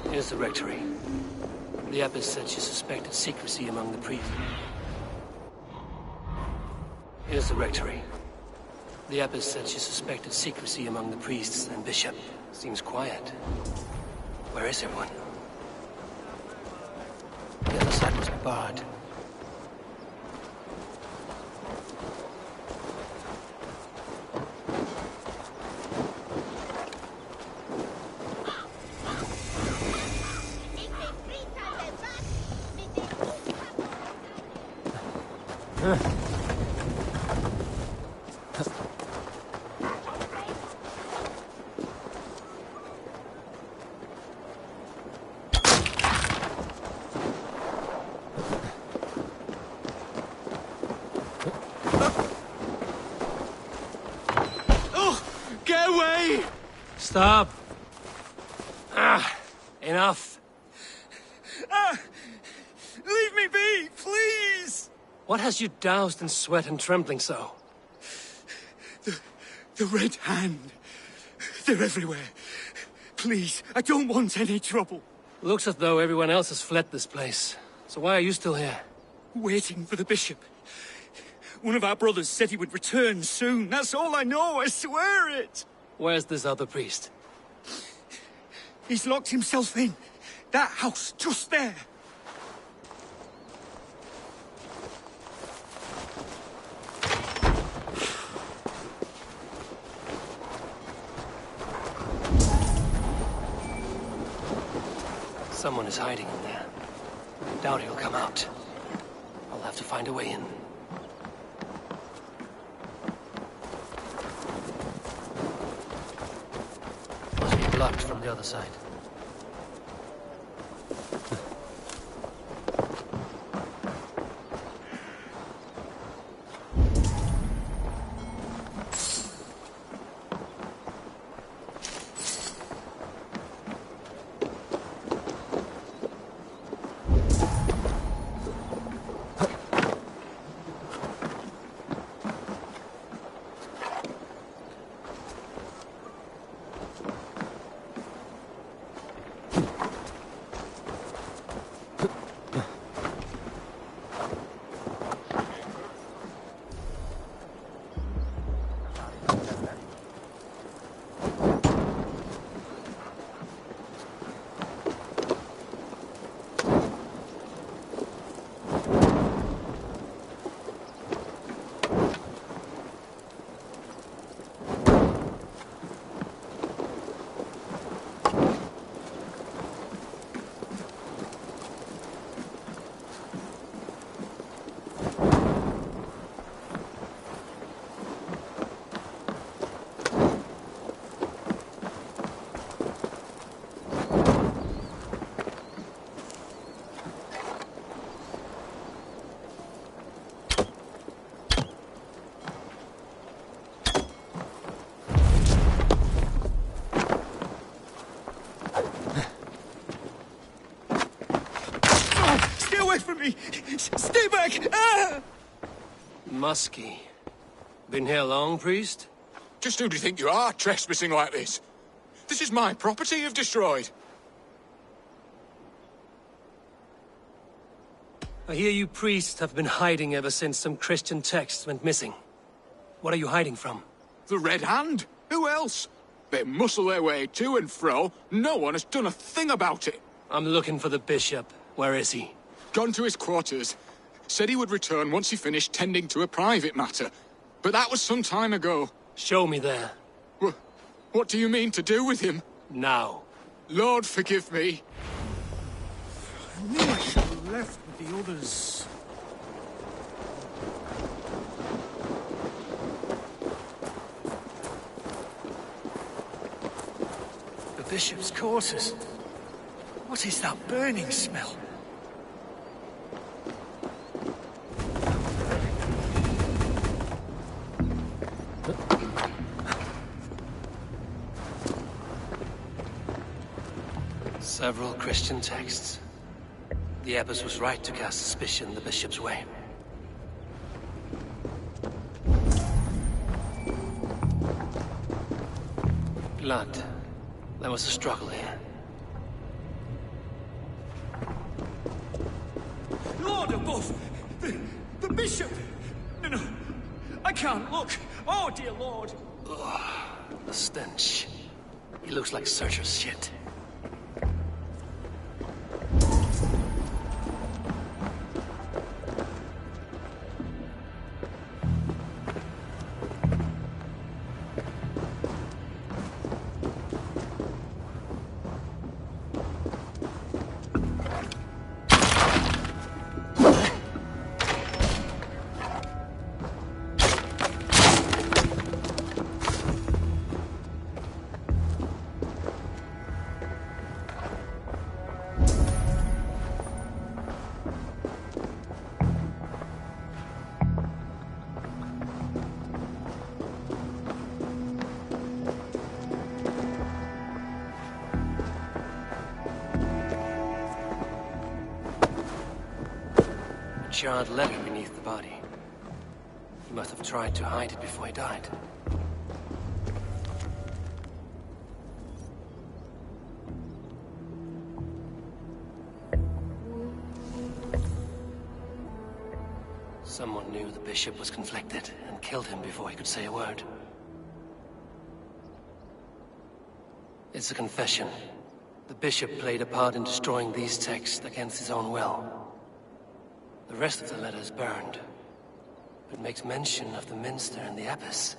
Here's the rectory. The abbess said she suspected secrecy among the priests. Here's the rectory. The abbess said she suspected secrecy among the priests and bishop. Seems quiet. Where is everyone? The other side was barred. Get away! Stop! Enough. Leave me be, please! What has you doused in sweat and trembling so? The Red Hand. They're everywhere. Please, I don't want any trouble. Looks as though everyone else has fled this place. So why are you still here? Waiting for the bishop. One of our brothers said he would return soon. That's all I know, I swear it! Where's this other priest? He's locked himself in. That house, just there. Someone is hiding in there. Doubt he'll come out. I'll have to find a way in. Must be blocked from the other side. From me! Stay back! Ah! Muskie. Been here long, priest? Just who do you think you are, trespassing like this? This is my property you've destroyed. I hear you priests have been hiding ever since some Christian texts went missing. What are you hiding from? The Red Hand? Who else? They muscle their way to and fro. No one has done a thing about it. I'm looking for the bishop. Where is he? Gone to his quarters. Said he would return once he finished tending to a private matter. But that was some time ago. Show me there. What do you mean to do with him? Now. Lord, forgive me. I knew I should have left with the others. bishop's quarters. What is that burning smell? Several Christian texts. The abbess was right to cast suspicion the bishop's way. Blood. There was a struggle here. Lord above! The bishop! No, I can't look! Oh, dear Lord! Ugh, the stench. He looks like Searcher's shit. Charred letter beneath the body. He must have tried to hide it before he died. Someone knew the bishop was conflicted and killed him before he could say a word. It's a confession. The bishop played a part in destroying these texts against his own will. The rest of the letter is burned, but makes mention of the minster and the abbess.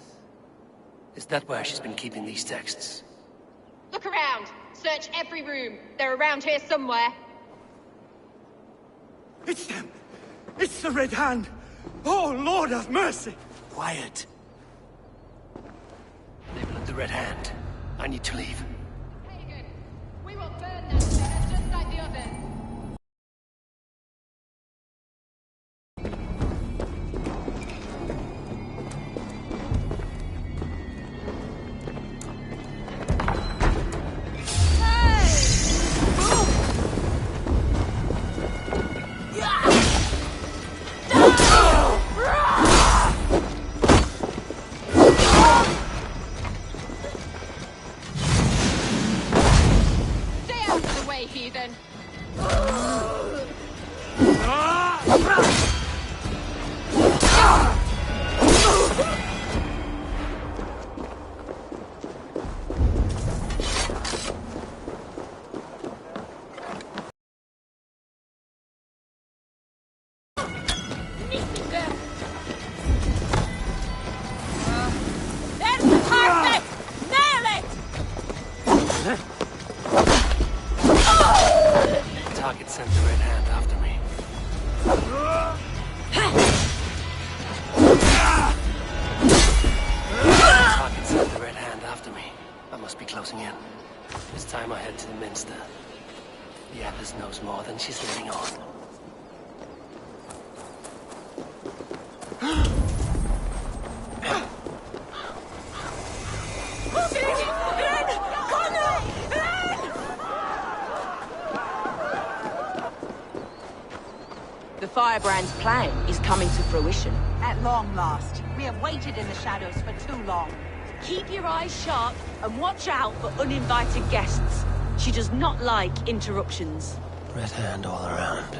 Is that where she's been keeping these texts? Look around! Search every room. They're around here somewhere. It's them! It's the Red Hand! Oh, Lord have mercy! Quiet. They've lit the Red Hand. I need to leave. Hagen, we will burn that letter just like the others. Heathen. There's the target! Nail it! Target sent the Red Hand after me. Target sent the Red Hand after me. I must be closing in. It's time I head to the minster. The abbess knows more than she's letting on. The Firebrand's plan is coming to fruition. At long last. We have waited in the shadows for too long. Keep your eyes sharp and watch out for uninvited guests. She does not like interruptions. Red Hand all around.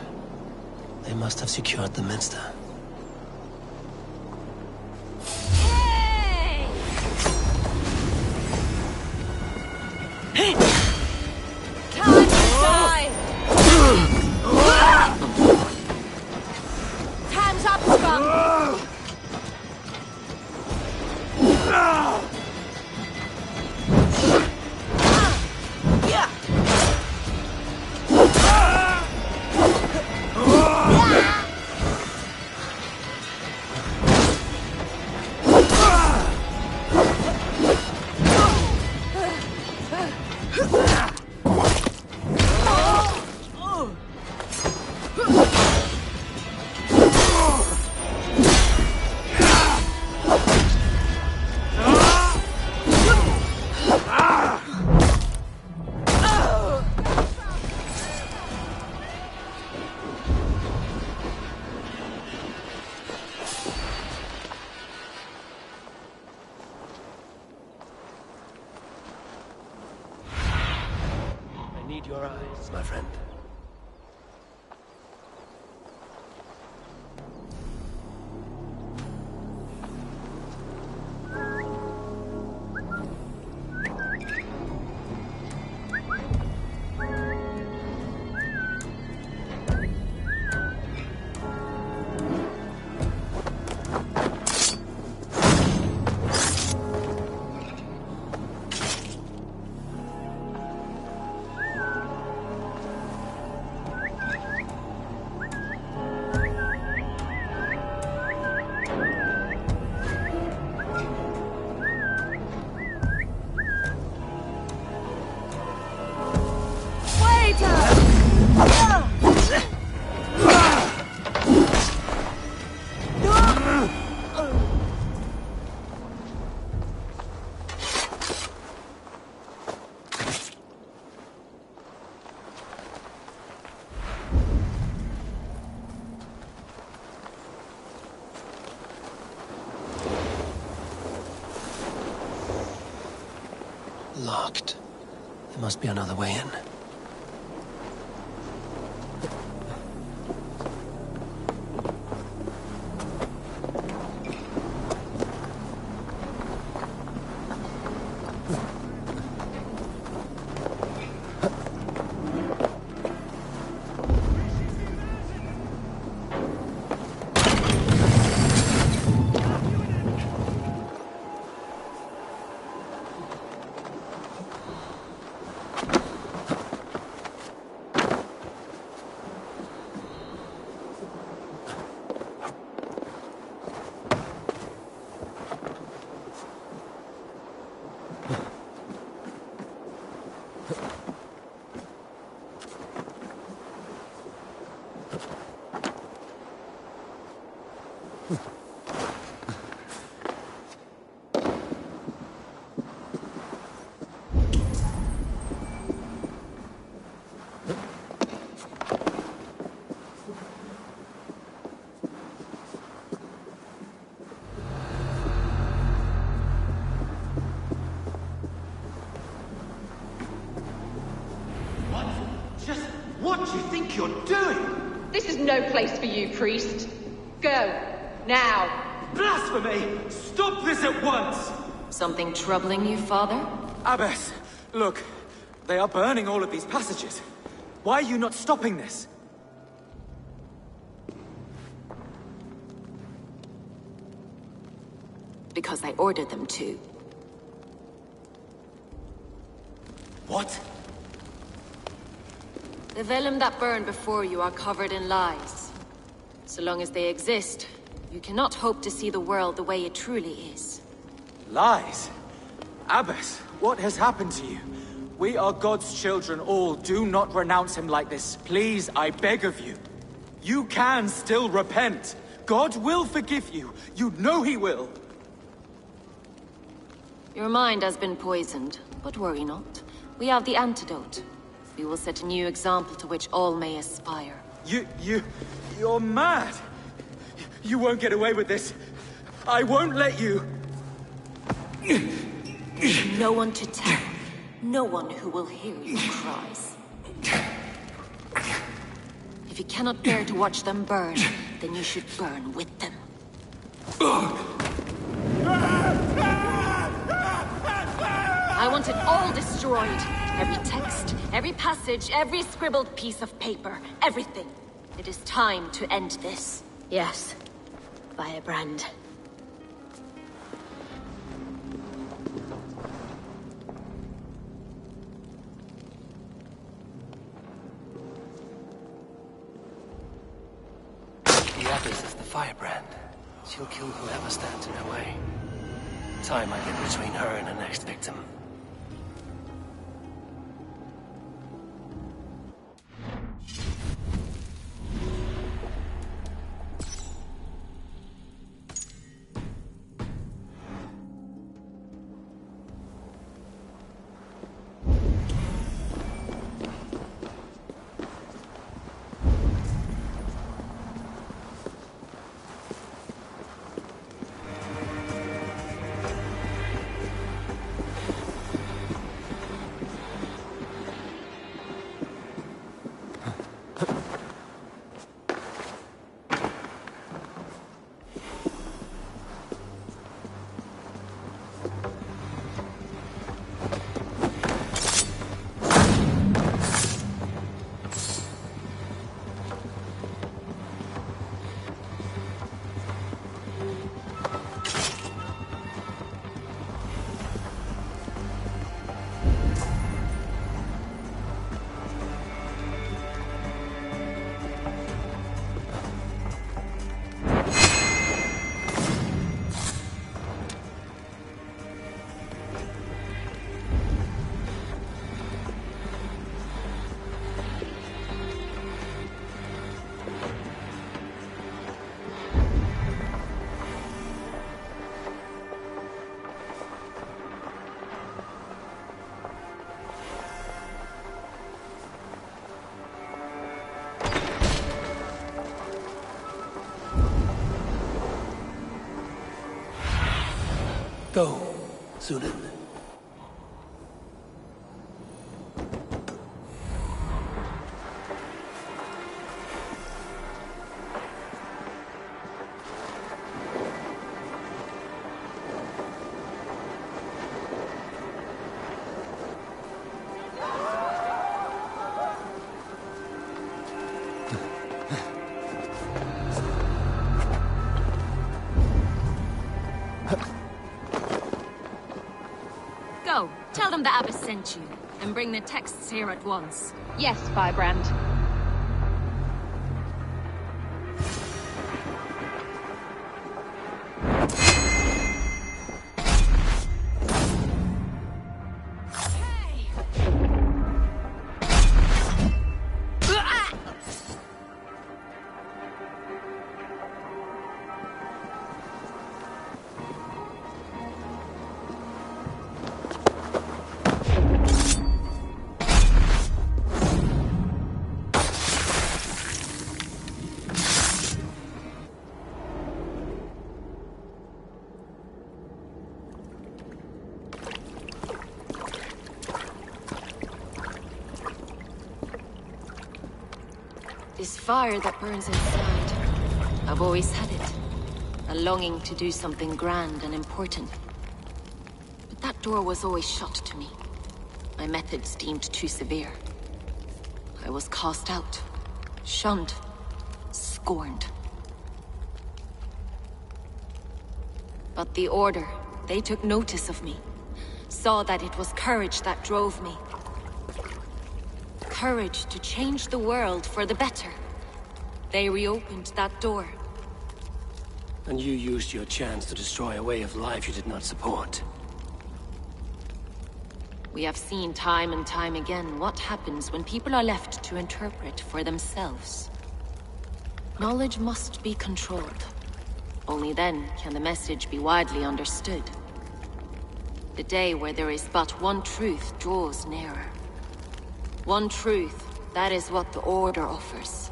They must have secured the minster. Hey! Time to die! Time's up, scum! locked. There must be another way in. What do you think you're doing? This is no place for you, priest. Go. Now. Blasphemy! Stop this at once! Something troubling you, Father? Abbess, look. They are burning all of these passages. Why are you not stopping this? Because I ordered them to. What? The vellum that burned before you are covered in lies. So long as they exist, you cannot hope to see the world the way it truly is. Lies? Abbess, what has happened to you? We are God's children all. Do not renounce him like this. Please, I beg of you. You can still repent. God will forgive you. You know he will. Your mind has been poisoned, but worry not. We have the antidote. We will set a new example to which all may aspire. You're mad! You won't get away with this. I won't let you! No one to tell. No one who will hear your cries. If you cannot bear to watch them burn, then you should burn with them. I want it all destroyed. Every text, every passage, every scribbled piece of paper. Everything. It is time to end this. Yes. Firebrand. The Abbess is the firebrand. She'll kill whoever stands in her way. Time I get between her and her next victim. Go, Zulin. Confirm the abbess sent you, and bring the texts here at once. Yes, Firebrand. This fire that burns inside, I've always had it. A longing to do something grand and important. But that door was always shut to me. My methods deemed too severe. I was cast out, shunned, scorned. But the Order, they took notice of me. Saw that it was courage that drove me. Courage to change the world for the better. They reopened that door. And you used your chance to destroy a way of life you did not support. We have seen time and time again what happens when people are left to interpret for themselves. Knowledge must be controlled. Only then can the message be widely understood. The day where there is but one truth draws nearer. One truth, that is what the Order offers.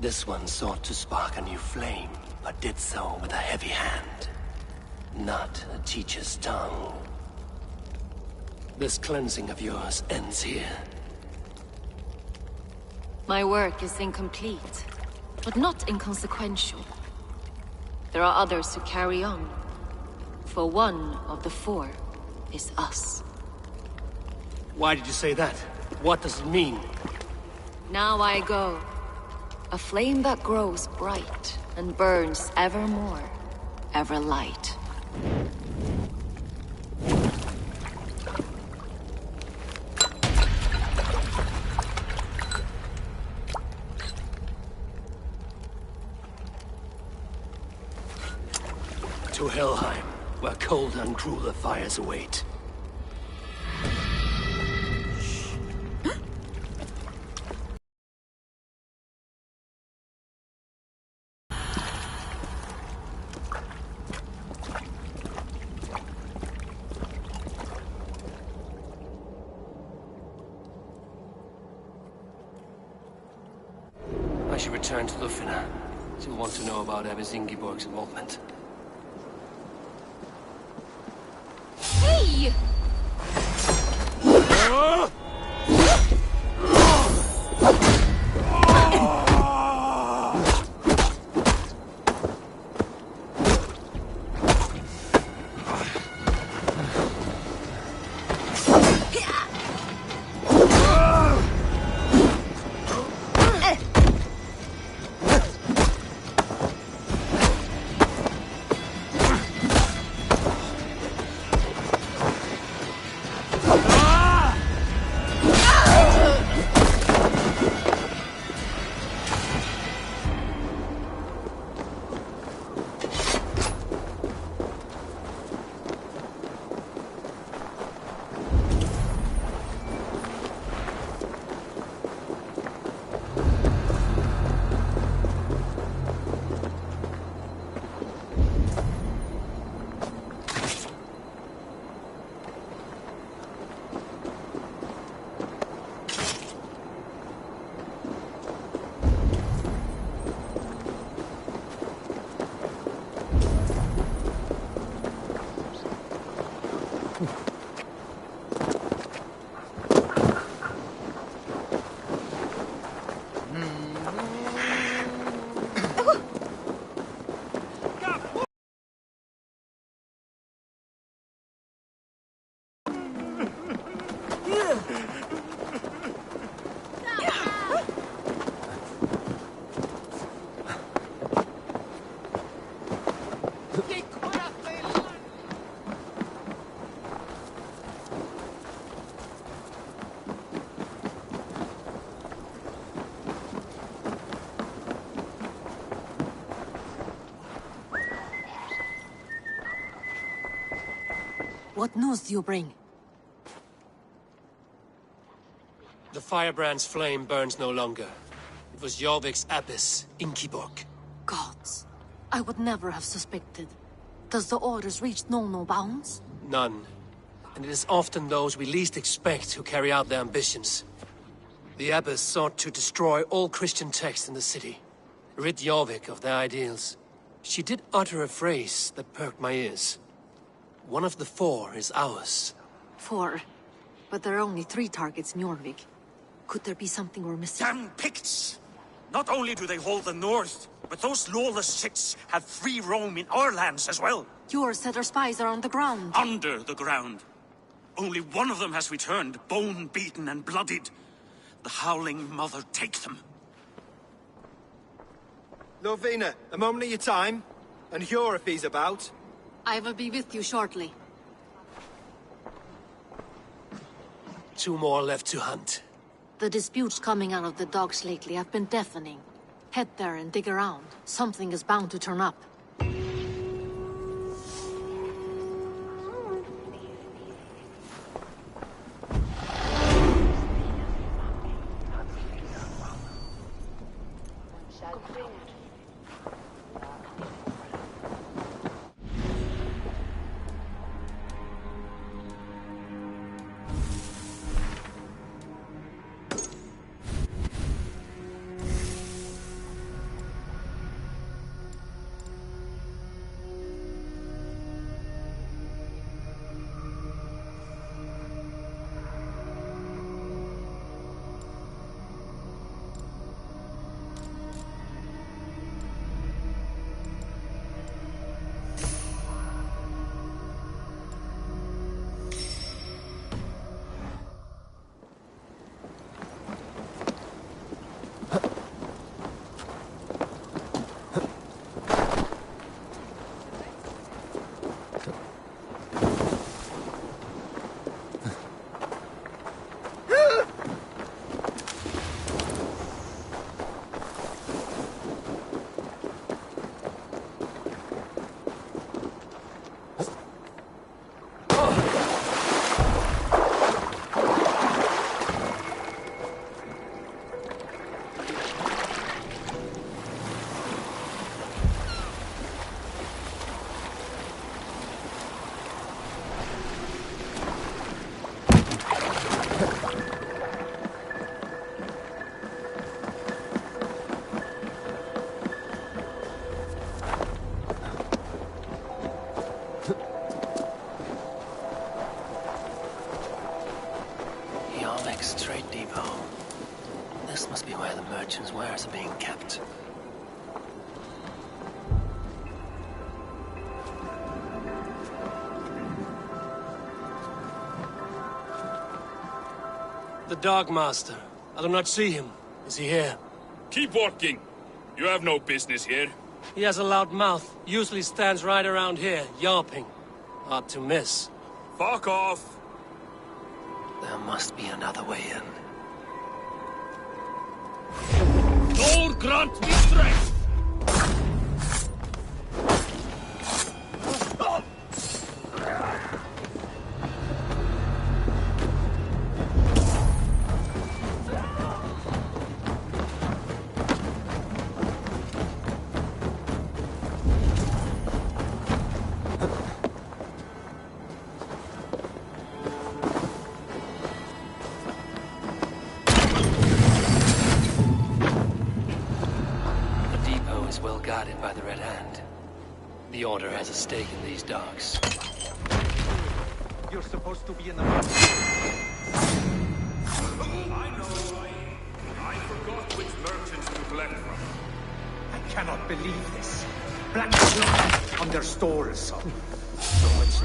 This one sought to spark a new flame, but did so with a heavy hand. Not a teacher's tongue. This cleansing of yours ends here. My work is incomplete, but not inconsequential. There are others who carry on. For one of the four is us. Why did you say that? What does it mean? Now I go. A flame that grows bright and burns ever more, ever light. To Helheim, where cold and crueler fires await. I should return to Lufina. She'll want to know about Abbess Ingeborg's involvement. Hey! What news do you bring? The firebrand's flame burns no longer. It was Jorvik's abyss, Inkiborg. Gods. I would never have suspected. Does the orders reach no bounds? None. And it is often those we least expect who carry out their ambitions. The abbess sought to destroy all Christian texts in the city, rid Jorvik of their ideals. She did utter a phrase that perked my ears. One of the 4 is ours. 4. But there are only 3 targets in Jorvik. Could there be something we're missing? Damn Picts! Not only do they hold the north, but those lawless shits have free roam in our lands as well. Yours said our spies are on the ground. Under the ground. Only one of them has returned, bone-beaten and bloodied. The Howling Mother take them. Lovina, a moment of your time. And Hjor if he's about. I will be with you shortly. 2 more left to hunt. The disputes coming out of the docks lately have been deafening. Head there and dig around. Something is bound to turn up. Trade depot. This must be where the merchants' wares are being kept. The Dogmaster. I do not see him. Is he here? Keep walking. You have no business here. He has a loud mouth. Usually stands right around here, yelping. Hard to miss. Fuck off. There must be another way in. Lord grant me strength! Well guarded by the Red Hand. The Order has a stake in these docks. You're supposed to be in the... I know. I forgot which merchants to collect from. I cannot believe this. Black blood on their stores. So much...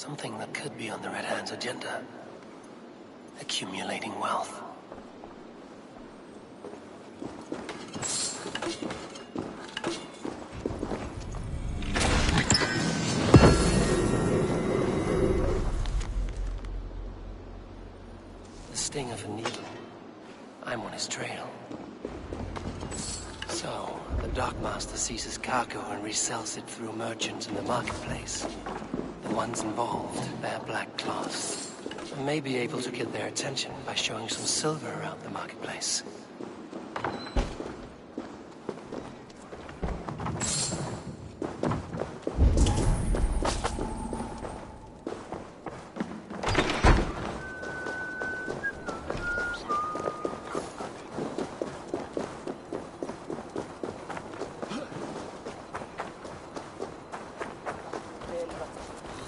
Something that could be on the Red Hand's agenda. Accumulating wealth. The sting of a needle. I'm on his trail. So, the dockmaster seizes cargo and resells it through merchants in the marketplace. The ones involved bear black cloths. I may be able to get their attention by showing some silver around the marketplace.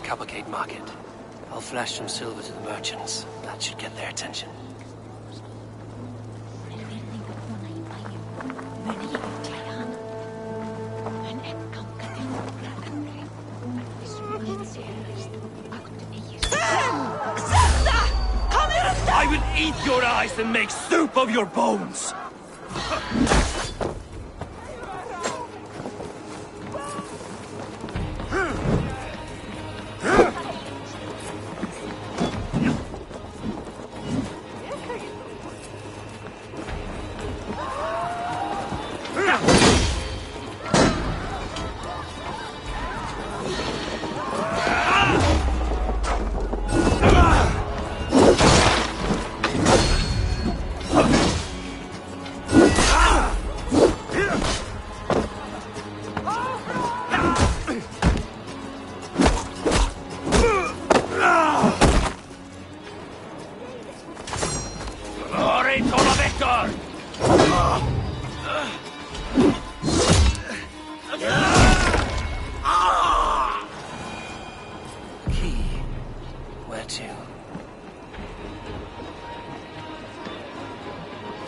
Cavalcade Market. I'll flash some silver to the merchants. That should get their attention. I will eat your eyes and make soup of your bones!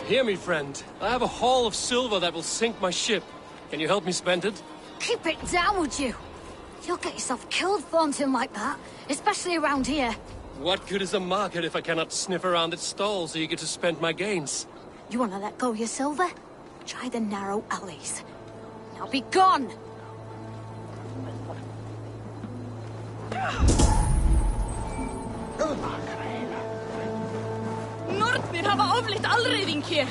Hear me, friend. I have a haul of silver that will sink my ship. Can you help me spend it? Keep it down, would you? You'll get yourself killed flaunting like that, especially around here. What good is a market if I cannot sniff around its stalls eager to spend my gains? You want to let go of your silver? Try the narrow alleys. Now be gone! Nornir hafa ofleitt allreiðing hér.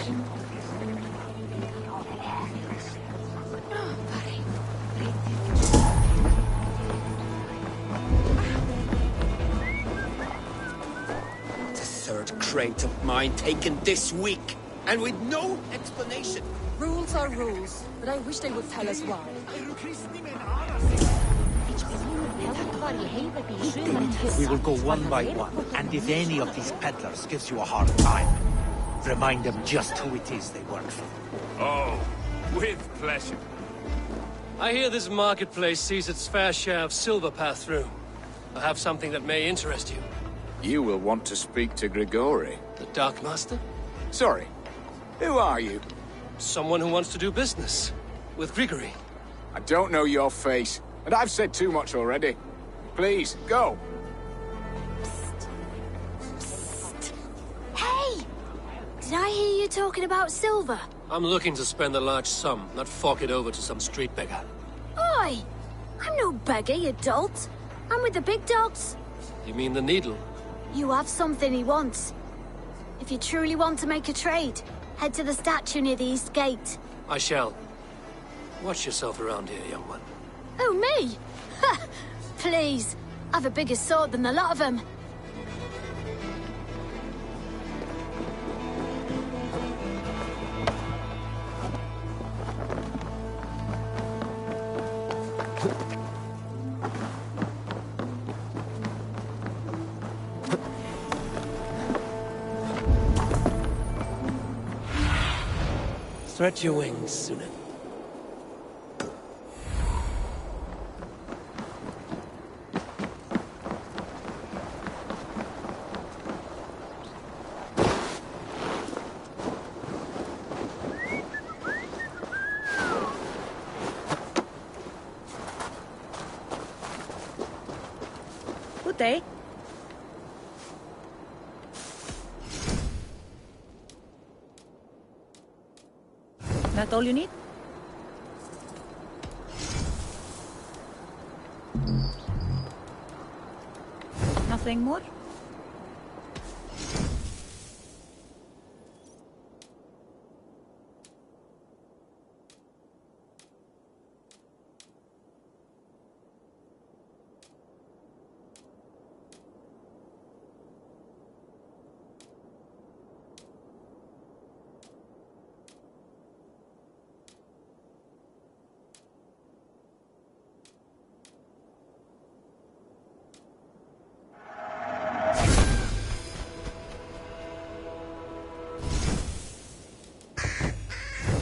The third crate of mine taken this week, and with no explanation. Rules are rules, but I wish they would tell us why. We will go one by one, and if any of these peddlers gives you a hard time, remind them just who it is they work for. Oh, with pleasure. I hear this marketplace sees its fair share of silver pass through. I have something that may interest you. You will want to speak to Grigori. The Dark Master? Sorry. Who are you? Someone who wants to do business. With Grigori. I don't know your face, and I've said too much already. Please, go. Hey! Did I hear you talking about silver? I'm looking to spend a large sum, not fork it over to some street beggar. Oi! I'm no beggar, you dolt. I'm with the big dogs. You mean the needle? You have something he wants. If you truly want to make a trade, head to the statue near the east gate. I shall. Watch yourself around here, young one. Oh, me? Ha! Please. I've a bigger sword than the lot of them. Stretch your wings, Sunan. Good day. That all you need? Nothing more?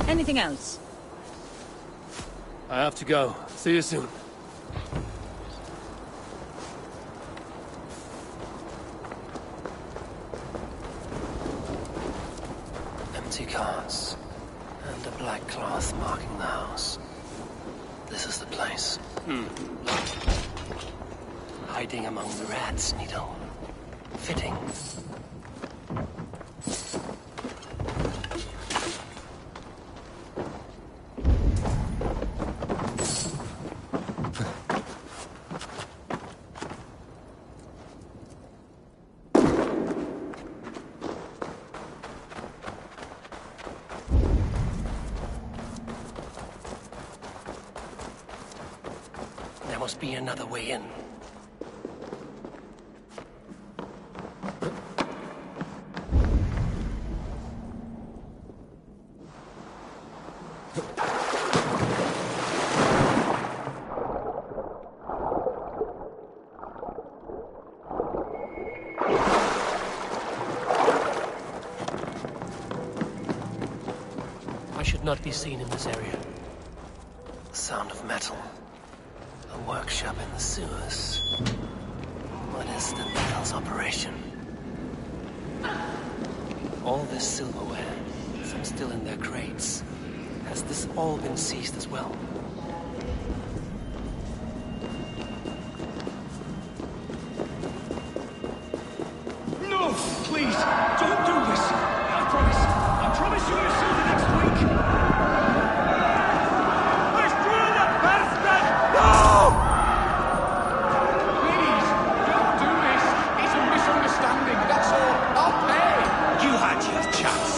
Anything else? I have to go. See you soon. Empty carts. And a black cloth marking the house. This is the place. Hiding among the rats, Needle. Fitting. There must be another way in. I should not be seen in this area. The sound of metal. A workshop in the sewers. What is the Needle's operation? All this silverware, some still in their crates. Has this all been seized as well? No! Please! Don't do this! I promise you we'll see you next week! Please, don't do this. It's a misunderstanding, that's all. I'll pay. You had your chance.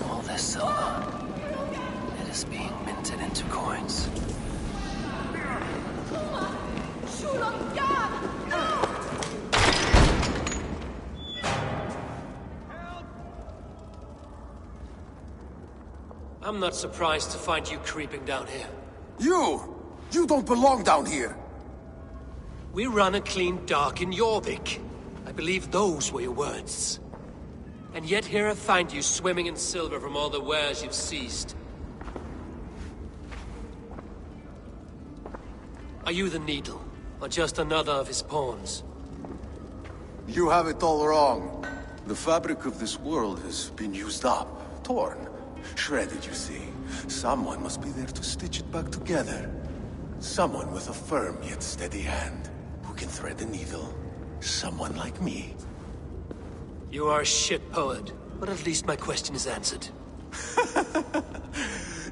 All this silver. It is being minted into coins. I'm not surprised to find you creeping down here. You don't belong down here! We run a clean dock in Jorvik. I believe those were your words. And yet here I find you swimming in silver from all the wares you've seized. Are you the Needle, or just another of his pawns? You have it all wrong. The fabric of this world has been used up, torn, shredded, you see. Someone must be there to stitch it back together. Someone with a firm yet steady hand, who can thread the needle. Someone like me. You are a shit poet, but at least my question is answered.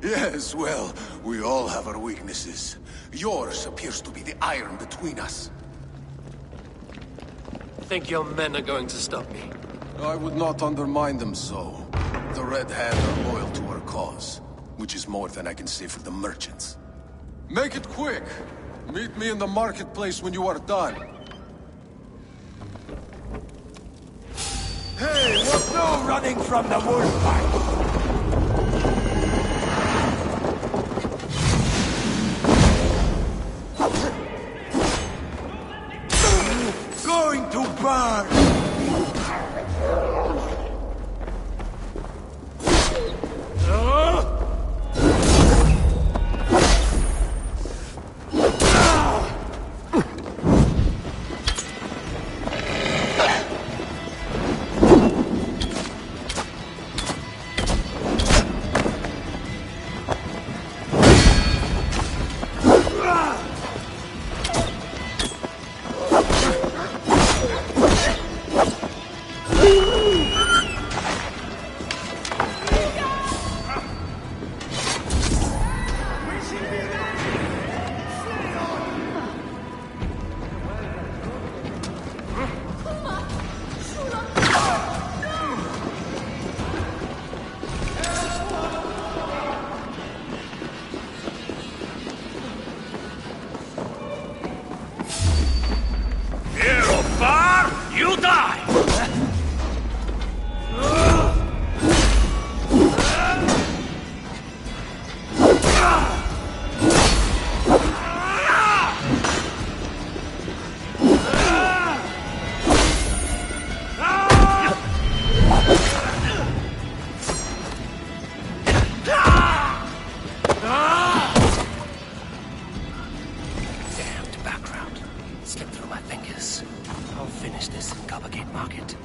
Yes, well, we all have our weaknesses. Yours appears to be the iron between us. Think your men are going to stop me? I would not undermine them so. The Red Hand are loyal to our cause, which is more than I can say for the merchants. Make it quick! Meet me in the marketplace when you are done. Hey, what no running from the wolf fight? Going to burn! You die! Damned background. Slipped through my fingers. I'll finish this in Coppergate Market.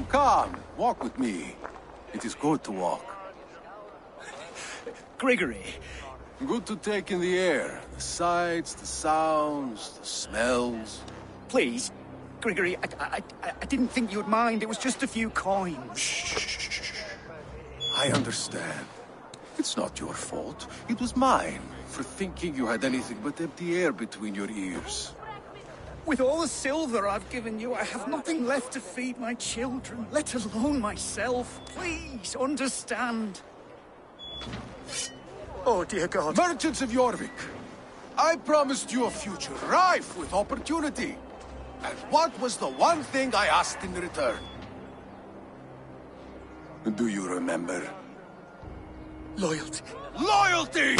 Come, walk with me. It is good to walk. Gregory. Good to take in the air. The sights, the sounds, the smells. Please, Gregory, I didn't think you'd mind. It was just a few coins. Shh. I understand. It's not your fault. It was mine, for thinking you had anything but empty air between your ears. With all the silver I've given you, I have nothing left to feed my children, let alone myself. Please, understand. Oh, dear God. Merchants of Jorvik, I promised you a future rife with opportunity. And what was the one thing I asked in return? Do you remember? Loyalty. Loyalty!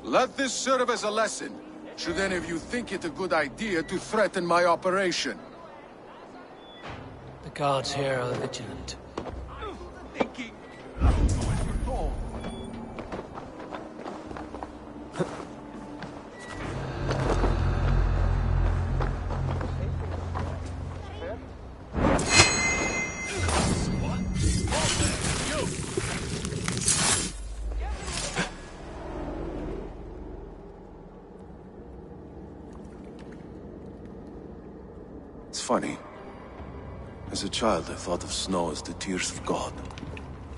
Let this serve as a lesson, should any of you think it a good idea to threaten my operation. The guards here are vigilant. Thinking. It's funny. As a child, I thought of snow as the tears of God,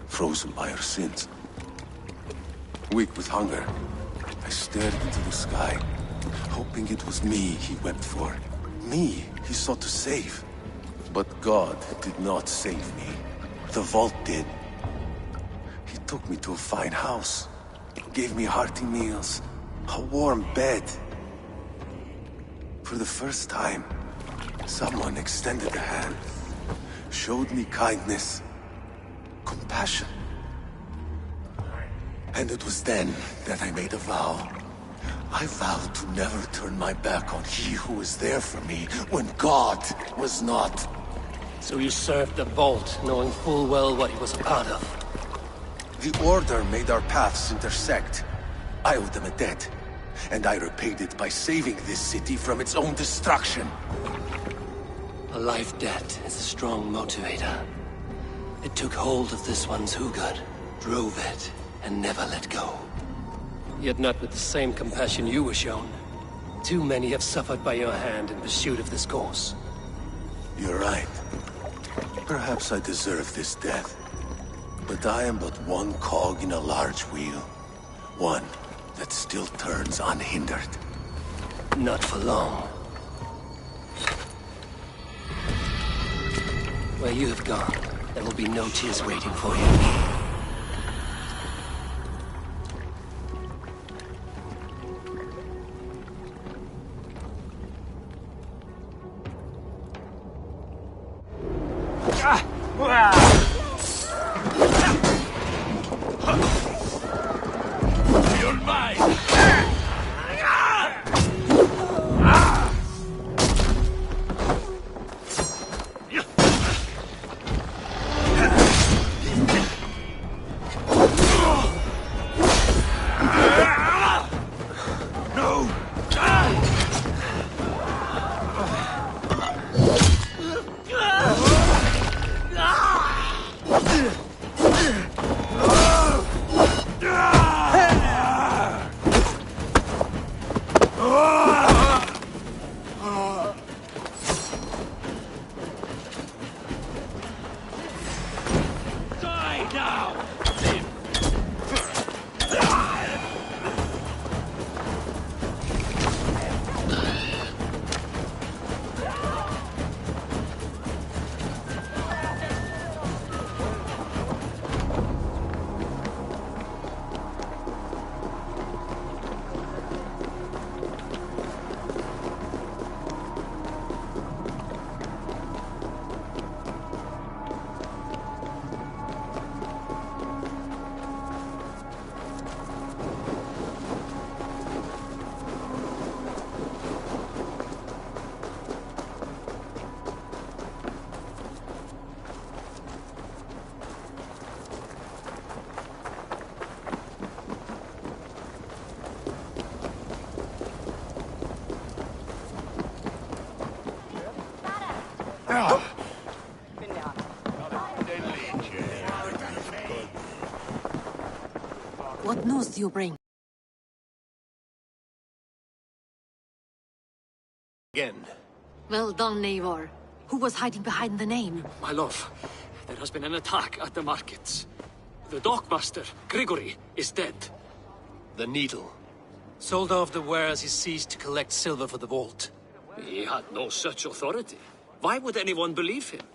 frozen by our sins. Weak with hunger, I stared into the sky, hoping it was me he wept for. Me he sought to save. But God did not save me. The vault did. He took me to a fine house, gave me hearty meals, a warm bed. For the first time, someone extended a hand, showed me kindness, compassion. And it was then that I made a vow. I vowed to never turn my back on he who was there for me when God was not. So you served the Vault, knowing full well what he was a part of. The Order made our paths intersect. I owe them a debt. and I repaid it by saving this city from its own destruction. A life debt is a strong motivator. It took hold of this one's Hugad, drove it, and never let go. Yet not with the same compassion you were shown. Too many have suffered by your hand in pursuit of this course. You're right. Perhaps I deserve this death. But I am but one cog in a large wheel. One that still turns unhindered. Not for long. Where you have gone, there will be no tears waiting for you. You're mine! What news do you bring? Again. Well done, Eivor. Who was hiding behind the name? My love, there has been an attack at the markets. The dockmaster, Grigory, is dead. The Needle. Sold off the wares he seized to collect silver for the vault. He had no such authority. Why would anyone believe him?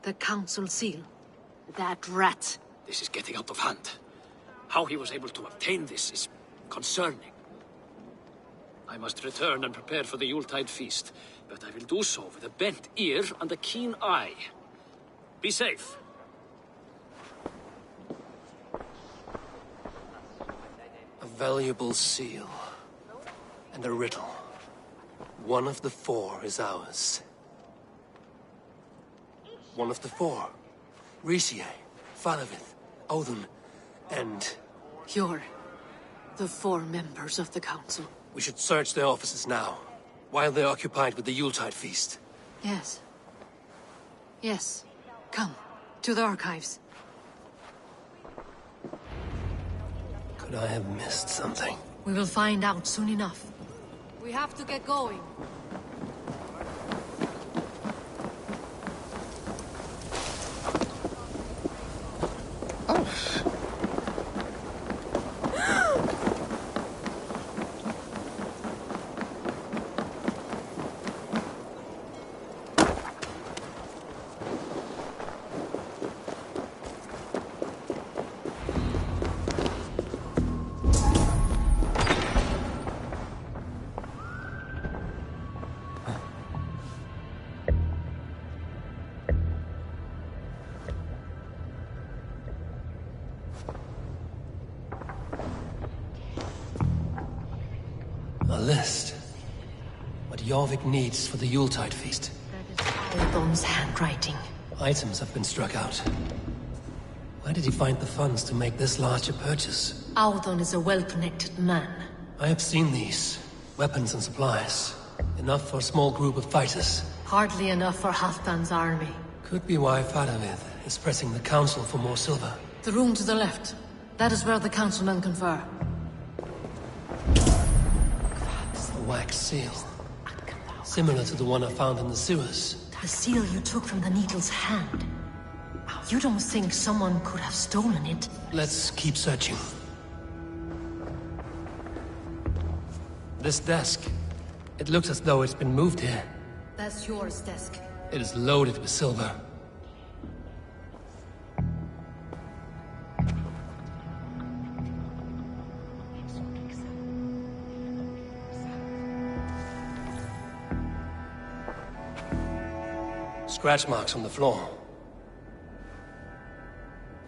The council seal. That rat. This is getting out of hand. How he was able to obtain this is concerning. I must return and prepare for the Yuletide feast, but I will do so with a bent ear and a keen eye. Be safe. A valuable seal. And a riddle. One of the four is ours. One of the four. Ricie, Falavith, Odin, and... You're the four members of the council. We should search their offices now, while they're occupied with the Yuletide feast. Yes. Yes. Come, to the archives. Could I have missed something? We will find out soon enough. We have to get going. A list. What Jorvik needs for the Yuletide feast. Aldon's handwriting. Items have been struck out. Where did he find the funds to make this large a purchase? Audun is a well-connected man. I have seen these. Weapons and supplies. Enough for a small group of fighters. Hardly enough for Halfdan's army. Could be why Fadavid is pressing the council for more silver. The room to the left. That is where the councilmen confer. A wax seal. Similar to the one I found in the sewers. The seal you took from the Needle's hand. You don't think someone could have stolen it? Let's keep searching. This desk. It looks as though it's been moved here. That's yours, desk. It is loaded with silver. Scratch marks on the floor.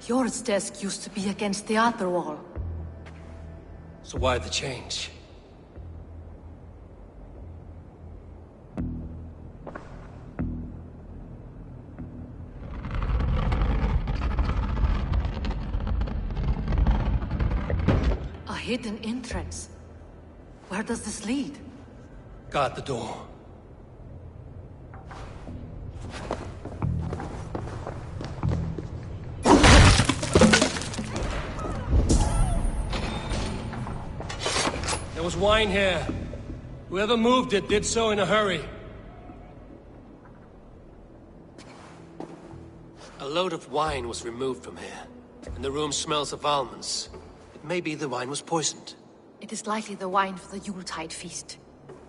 Yours desk used to be against the other wall. So why the change? A hidden entrance. Where does this lead? Guard the door. There was wine here. Whoever moved it did so in a hurry. A load of wine was removed from here, and the room smells of almonds. It may be the wine was poisoned. It is likely the wine for the Yuletide feast.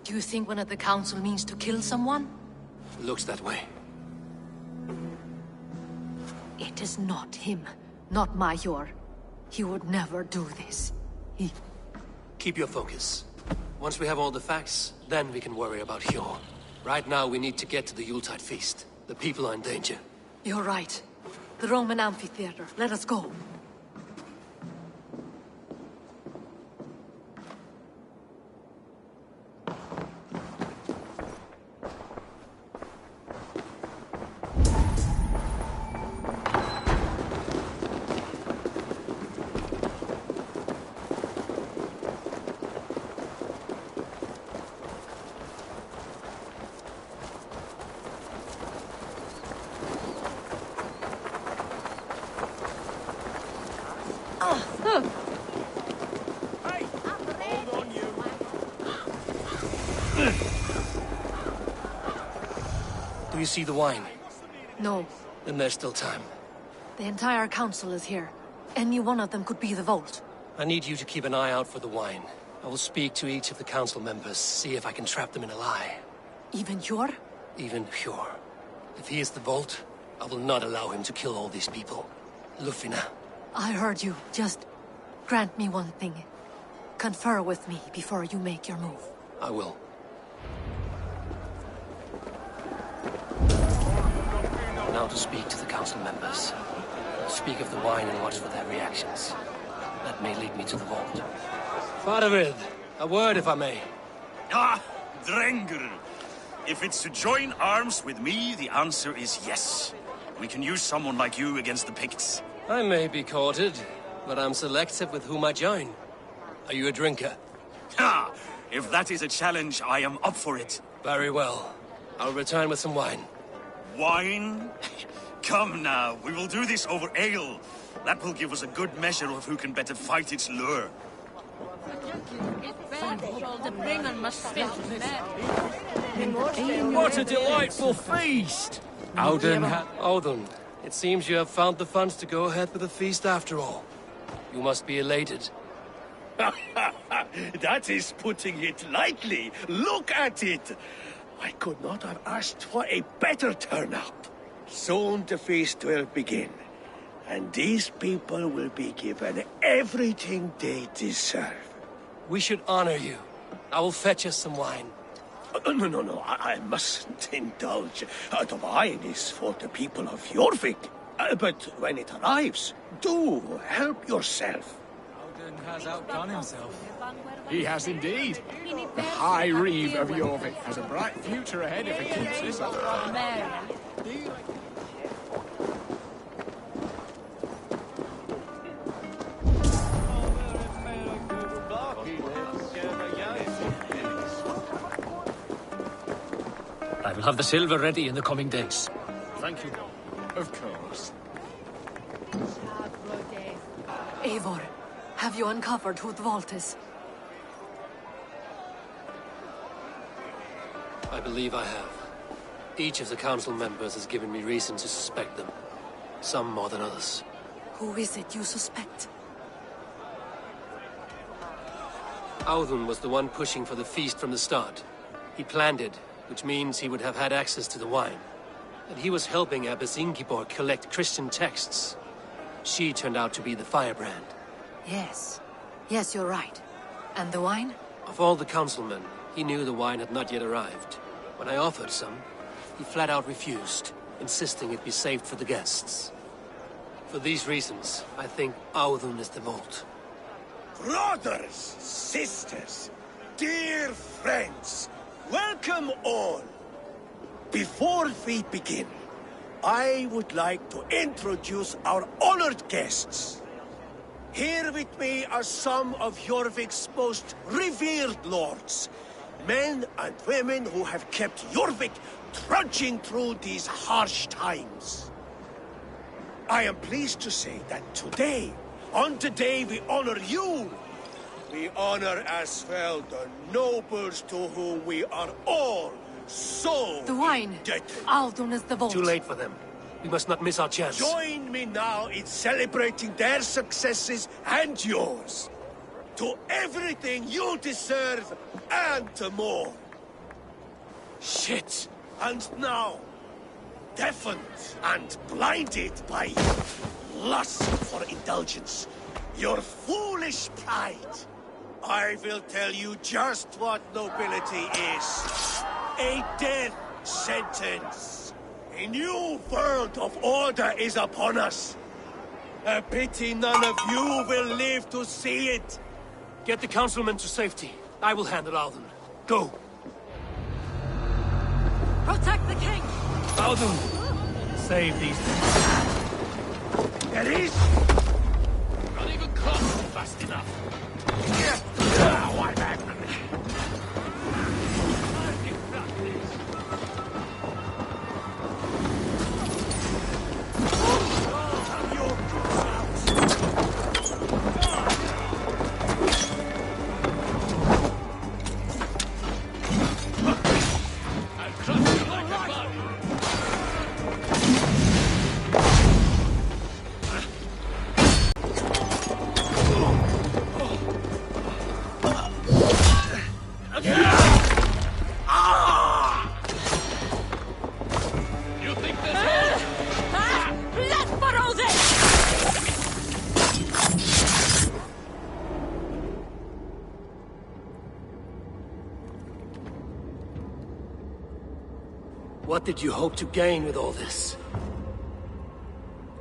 Do you think one of the council means to kill someone? Looks that way. It is not him, not Major. He would never do this. Keep your focus. Once we have all the facts, then we can worry about Hjor. Right now, we need to get to the Yuletide feast. The people are in danger. You're right. The Roman amphitheater. Let us go. Do you see the wine? No. Then there's still time. The entire council is here. Any one of them could be the vault. I need you to keep an eye out for the wine. I will speak to each of the council members, see if I can trap them in a lie. Even Hjor? Even Hjor. If he is the vault, I will not allow him to kill all these people. Lufina. I heard you. Just grant me one thing. Confer with me before you make your move. I will. Now to speak to the council members. I'll speak of the wine and watch for their reactions. That may lead me to the vault. Fadavid, a word if I may. Ah, Drengr. If it's to join arms with me, the answer is yes. We can use someone like you against the Picts. I may be courted, but I'm selective with whom I join. Are you a drinker? Ha! If that is a challenge, I am up for it. Very well. I'll return with some wine. Wine? Come now, we will do this over ale. That will give us a good measure of who can better fight its lure. What a delightful feast! Audun, it seems you have found the funds to go ahead with the feast after all. You must be elated. That is putting it lightly. Look at it. I could not have asked for a better turnout. Soon the feast will begin, and these people will be given everything they deserve. We should honor you. I will fetch us some wine. No, I mustn't indulge. The wine is for the people of Jorvik. But when it arrives, do help yourself. Audun has outdone himself. He has indeed. The High Reeve of Jorvik has a bright future ahead if he keeps this up. I will have the silver ready in the coming days. Thank you. Of course. Eivor, have you uncovered who the vault is? I believe I have. Each of the council members has given me reason to suspect them. Some more than others. Who is it you suspect? Audun was the one pushing for the feast from the start. He planned it, which means he would have had access to the wine. And he was helping Abbess Ingeborg collect Christian texts. She turned out to be the firebrand. Yes. Yes, you're right. And the wine? Of all the councilmen, he knew the wine had not yet arrived. When I offered some, he flat out refused, insisting it be saved for the guests. For these reasons, I think Audun is the vault. Brothers, sisters, dear friends, welcome all. Before we begin, I would like to introduce our honored guests. Here with me are some of Jorvik's most revered lords, men and women who have kept Jorvik trudging through these harsh times. I am pleased to say that today, on the day we honor you, we honor as well the nobles to whom we are all so the wine. indebted. Audun is the vault. Too late for them. We must not miss our chance. Join me now in celebrating their successes and yours. To everything you deserve and more. Shit! And now, deafened and blinded by lust for indulgence, your foolish pride, I will tell you just what nobility is. A death sentence. A new world of order is upon us. A pity none of you will live to see it. Get the councilmen to safety. I will handle Audun. Go! Protect the king! Audun! Save these things. There is! Not even close fast enough. Why back? What did you hope to gain with all this?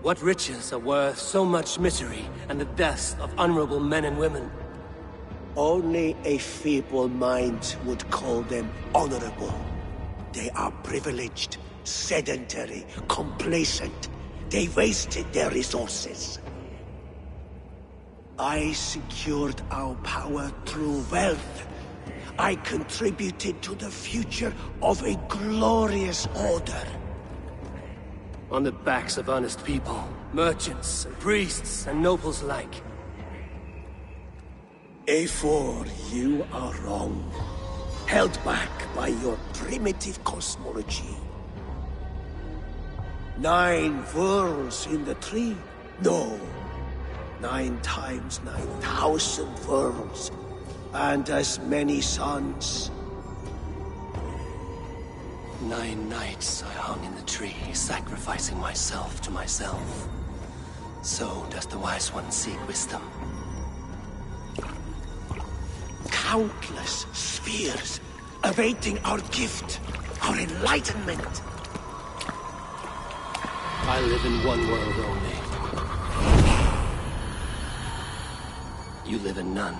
What riches are worth so much misery and the deaths of honorable men and women? Only a feeble mind would call them honorable. They are privileged, sedentary, complacent. They wasted their resources. I secured our power through wealth. I contributed to the future of a glorious order. On the backs of honest people, merchants, and priests, and nobles alike. Eivor, you are wrong. Held back by your primitive cosmology. 9 worlds in the tree? No. 9 times 9,000 worlds. And as many suns. 9 nights I hung in the tree, sacrificing myself to myself. So does the Wise One seek wisdom. Countless spheres awaiting our gift, our enlightenment. I live in one world only. You live in none.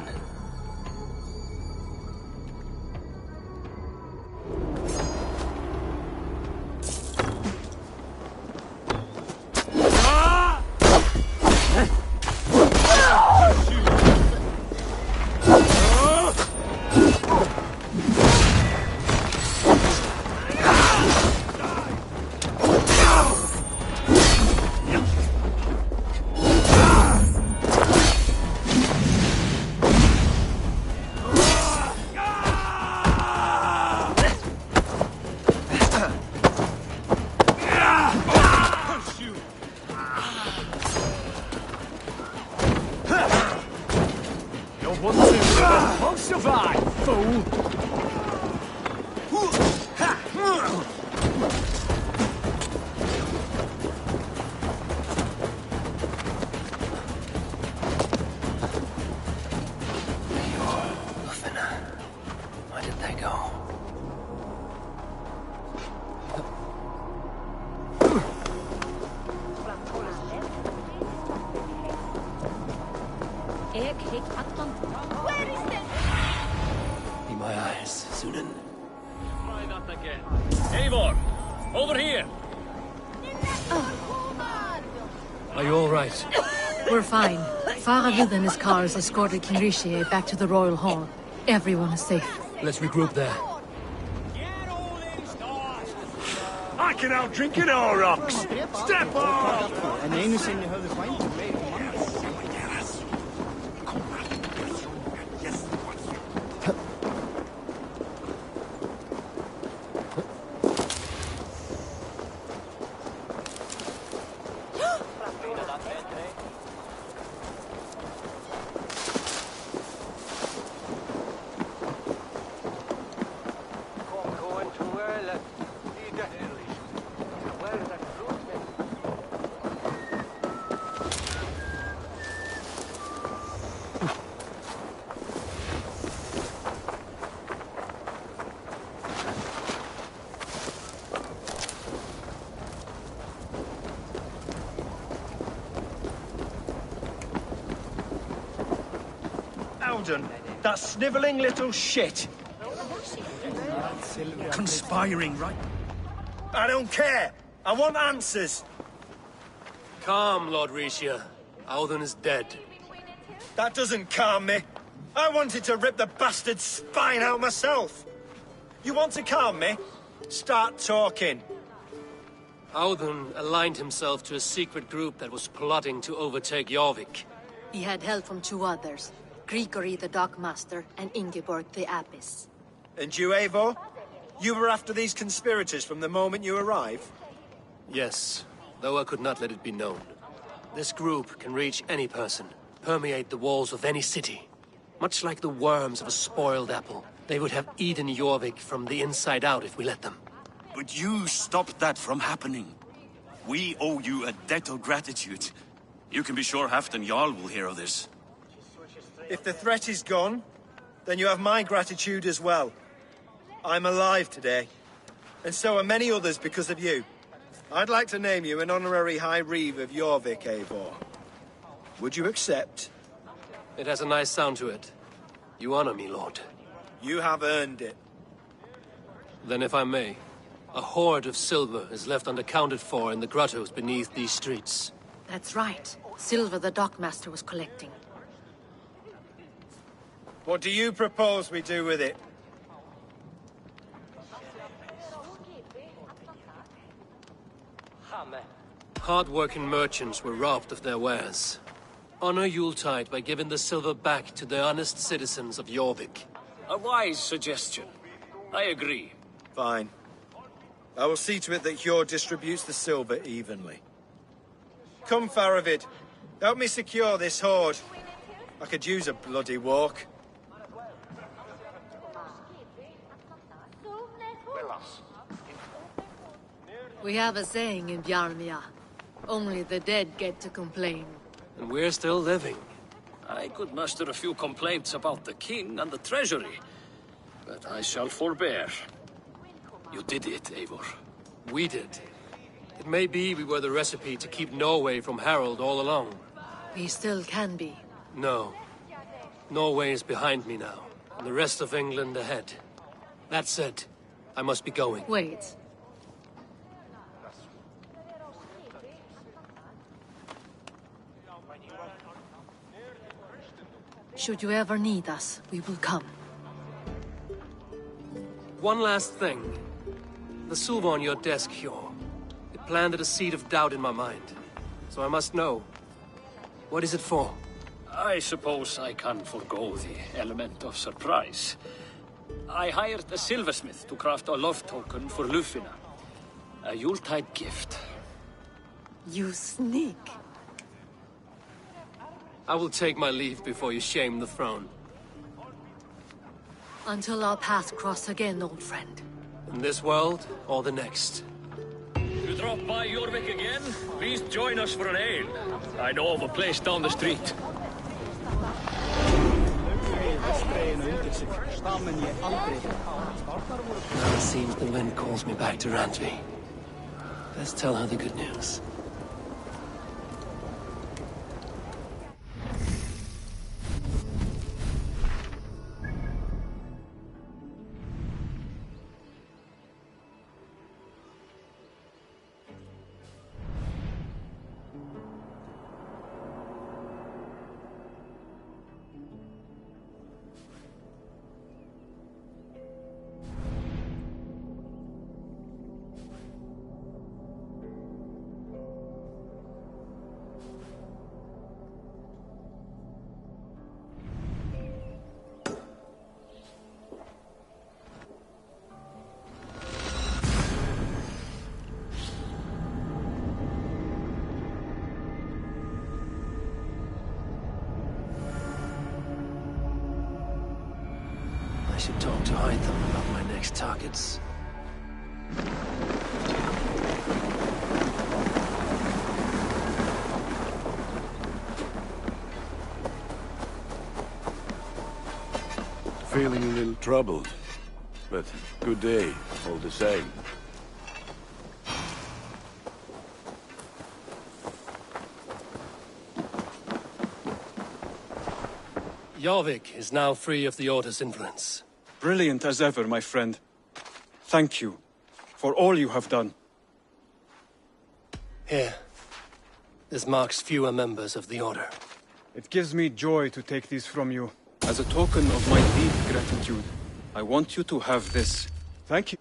Try that again. Eivor, over here. Are you all right? We're fine. Faravid and his cars escorted King Rishi back to the Royal Hall. Everyone is safe. Let's regroup there. I can outdrink an Aurochs! Step off! That snivelling little shit. Conspiring, right? I don't care. I want answers. Calm, Lord Rishia. Audun is dead. That doesn't calm me. I wanted to rip the bastard's spine out myself. You want to calm me? Start talking. Audun aligned himself to a secret group that was plotting to overtake Jorvik. He had help from two others. Grigory the Dockmaster and Ingeborg the Abbess. And you, Eivor? You were after these conspirators from the moment you arrived? Yes, though I could not let it be known. This group can reach any person, permeate the walls of any city. Much like the worms of a spoiled apple, they would have eaten Jorvik from the inside out if we let them. But you stopped that from happening. We owe you a debt of gratitude. You can be sure Halfdan Jarl will hear of this. If the threat is gone, then you have my gratitude as well. I'm alive today, and so are many others because of you. I'd like to name you an honorary High Reeve of Jorvik, Eivor. Would you accept? It has a nice sound to it. You honor me, Lord. You have earned it. Then if I may, a hoard of silver is left unaccounted for in the grottos beneath these streets. That's right. Silver the Dockmaster was collecting. What do you propose we do with it? Hard-working merchants were robbed of their wares. Honor Yuletide by giving the silver back to the honest citizens of Jorvik. A wise suggestion. I agree. Fine. I will see to it that Hjord distributes the silver evenly. Come, Faravid. Help me secure this hoard. I could use a bloody walk. We have a saying in Bjarmia. Only the dead get to complain. And we're still living. I could muster a few complaints about the king and the treasury, but I shall forbear. You did it, Eivor. We did. It may be we were the recipe to keep Norway from Harald all along. We still can be. No. Norway is behind me now, and the rest of England ahead. That said, I must be going. Wait. Should you ever need us, we will come. One last thing. The silver on your desk, Hjord. It planted a seed of doubt in my mind. So I must know. What is it for? I suppose I can forgo the element of surprise. I hired a silversmith to craft a love token for Lufina. A Yuletide gift. You sneak. I will take my leave before you shame the throne. Until our paths cross again, old friend. In this world, or the next. You drop by Jorvik again? Please join us for an ale. I know of a place down the street. Now it seems the wind calls me back to Randvi. Let's tell her the good news. to Hytham about my next targets. Feeling a little troubled, but good day, all the same. Jorvik is now free of the Order's influence. Brilliant as ever, my friend. Thank you for all you have done. Here. This marks fewer members of the Order. It gives me joy to take these from you. As a token of my deep gratitude, I want you to have this. Thank you.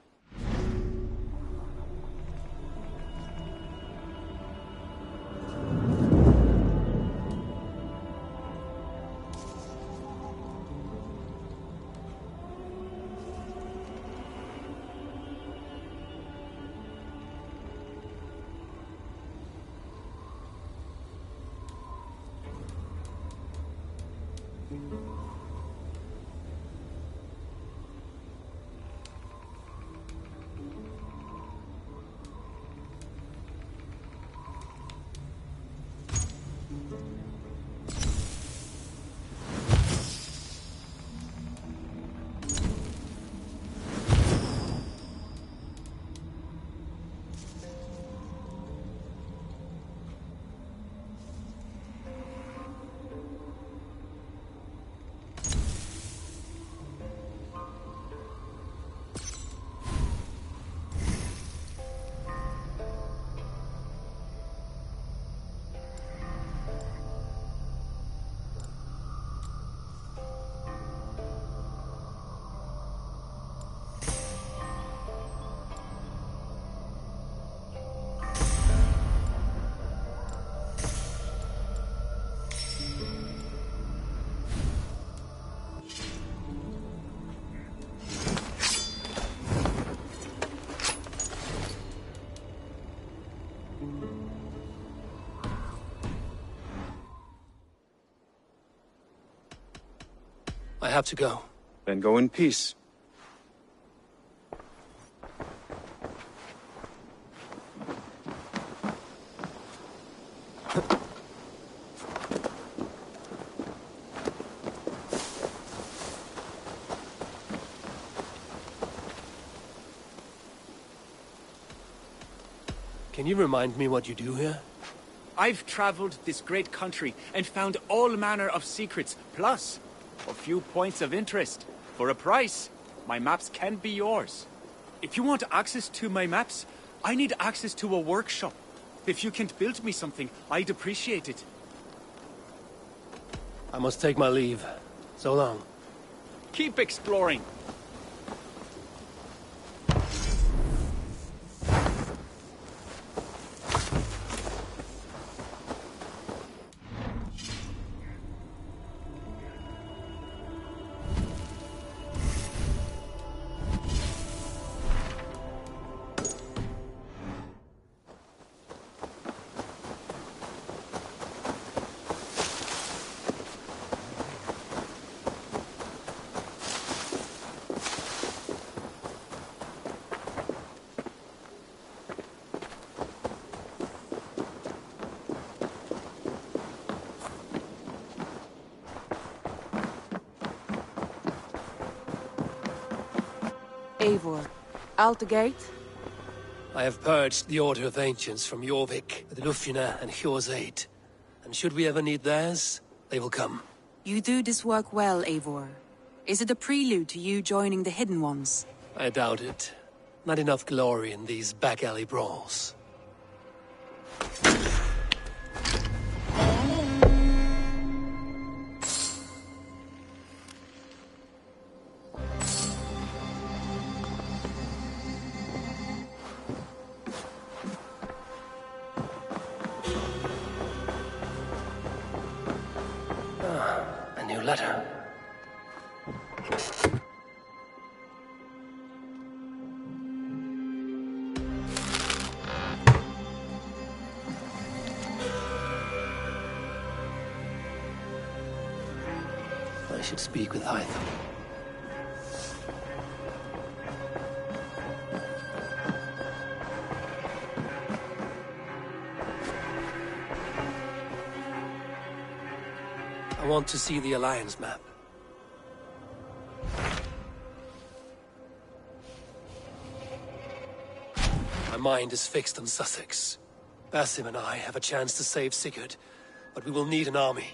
I have to go. Then go in peace. Can you remind me what you do here? I've traveled this great country and found all manner of secrets, plus a few points of interest. For a price, my maps can be yours. If you want access to my maps, I need access to a workshop. If you can build me something, I'd appreciate it. I must take my leave. So long. Keep exploring. Eivor, out the gate? I have purged the Order of Ancients from Jorvik with Lufina and Hjor's aid. And should we ever need theirs, they will come. You do this work well, Eivor. Is it a prelude to you joining the Hidden Ones? I doubt it. Not enough glory in these back-alley brawls. A new letter. I should speak with Hytham. I want to see the Alliance map. My mind is fixed on Sussex. Basim and I have a chance to save Sigurd, but we will need an army.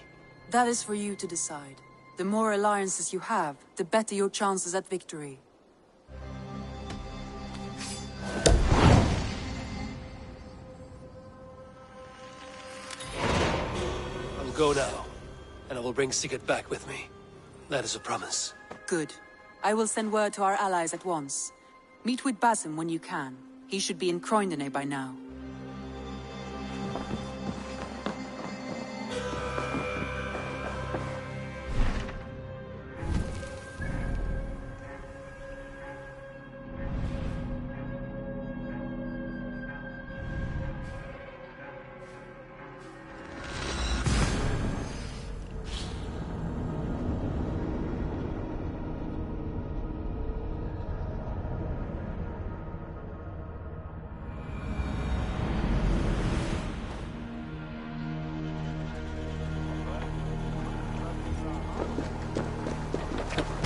That is for you to decide. The more alliances you have, the better your chances at victory. I will go now, and I will bring Sigurd back with me. That is a promise. Good. I will send word to our allies at once. Meet with Basim when you can. He should be in Croydon by now.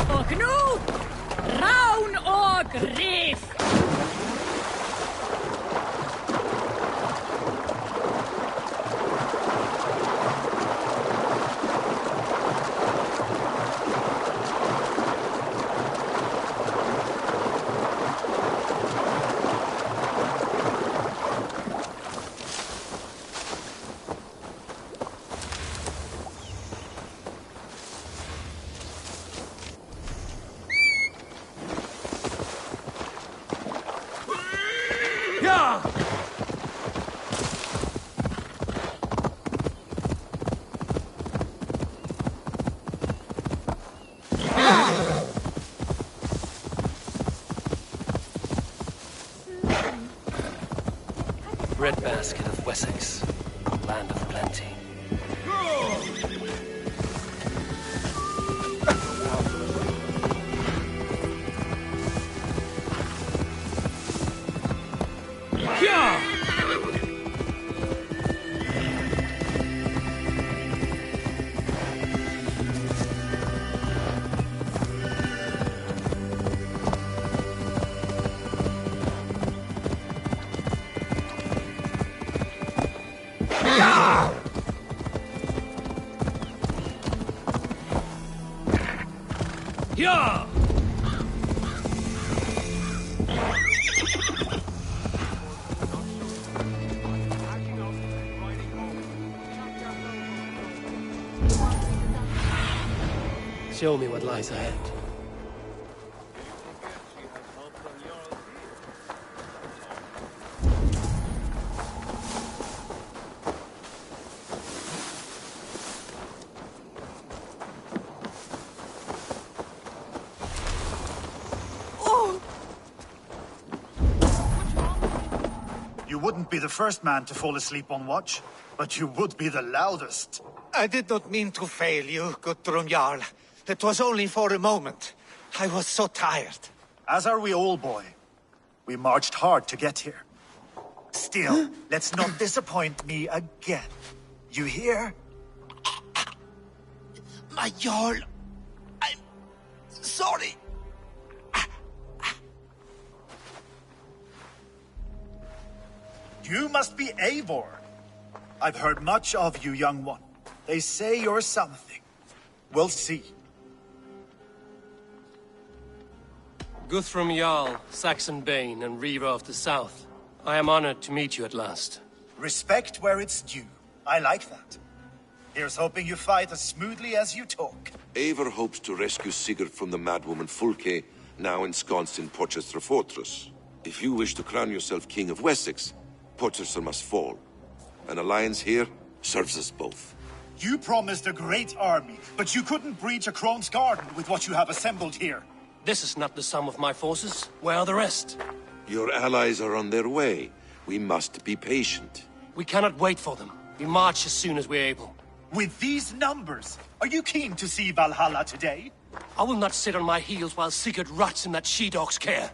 Och nu, Raun och Rif! Red Basket of Wessex, land of plenty. Yeah! Show me what lies ahead. You wouldn't be the first man to fall asleep on watch, but you would be the loudest. I did not mean to fail you, Guthrum Jarl. It was only for a moment. I was so tired. As are we all, boy. We marched hard to get here. Still, let's not disappoint me again. You hear? My Jarl, I'm sorry. You must be Eivor. I've heard much of you, young one. They say you're something. We'll see. Guthrum Jarl, Saxon Bane, and Reaver of the South. I am honored to meet you at last. Respect where it's due. I like that. Here's hoping you fight as smoothly as you talk. Eivor hopes to rescue Sigurd from the madwoman Fulke, now ensconced in Porchester Fortress. If you wish to crown yourself King of Wessex, Porchester must fall. An alliance here serves us both. You promised a great army, but you couldn't breach a Crone's garden with what you have assembled here. This is not the sum of my forces. Where are the rest? Your allies are on their way. We must be patient. We cannot wait for them. We march as soon as we're able. With these numbers, are you keen to see Valhalla today? I will not sit on my heels while Sigurd rots in that she-dog's care.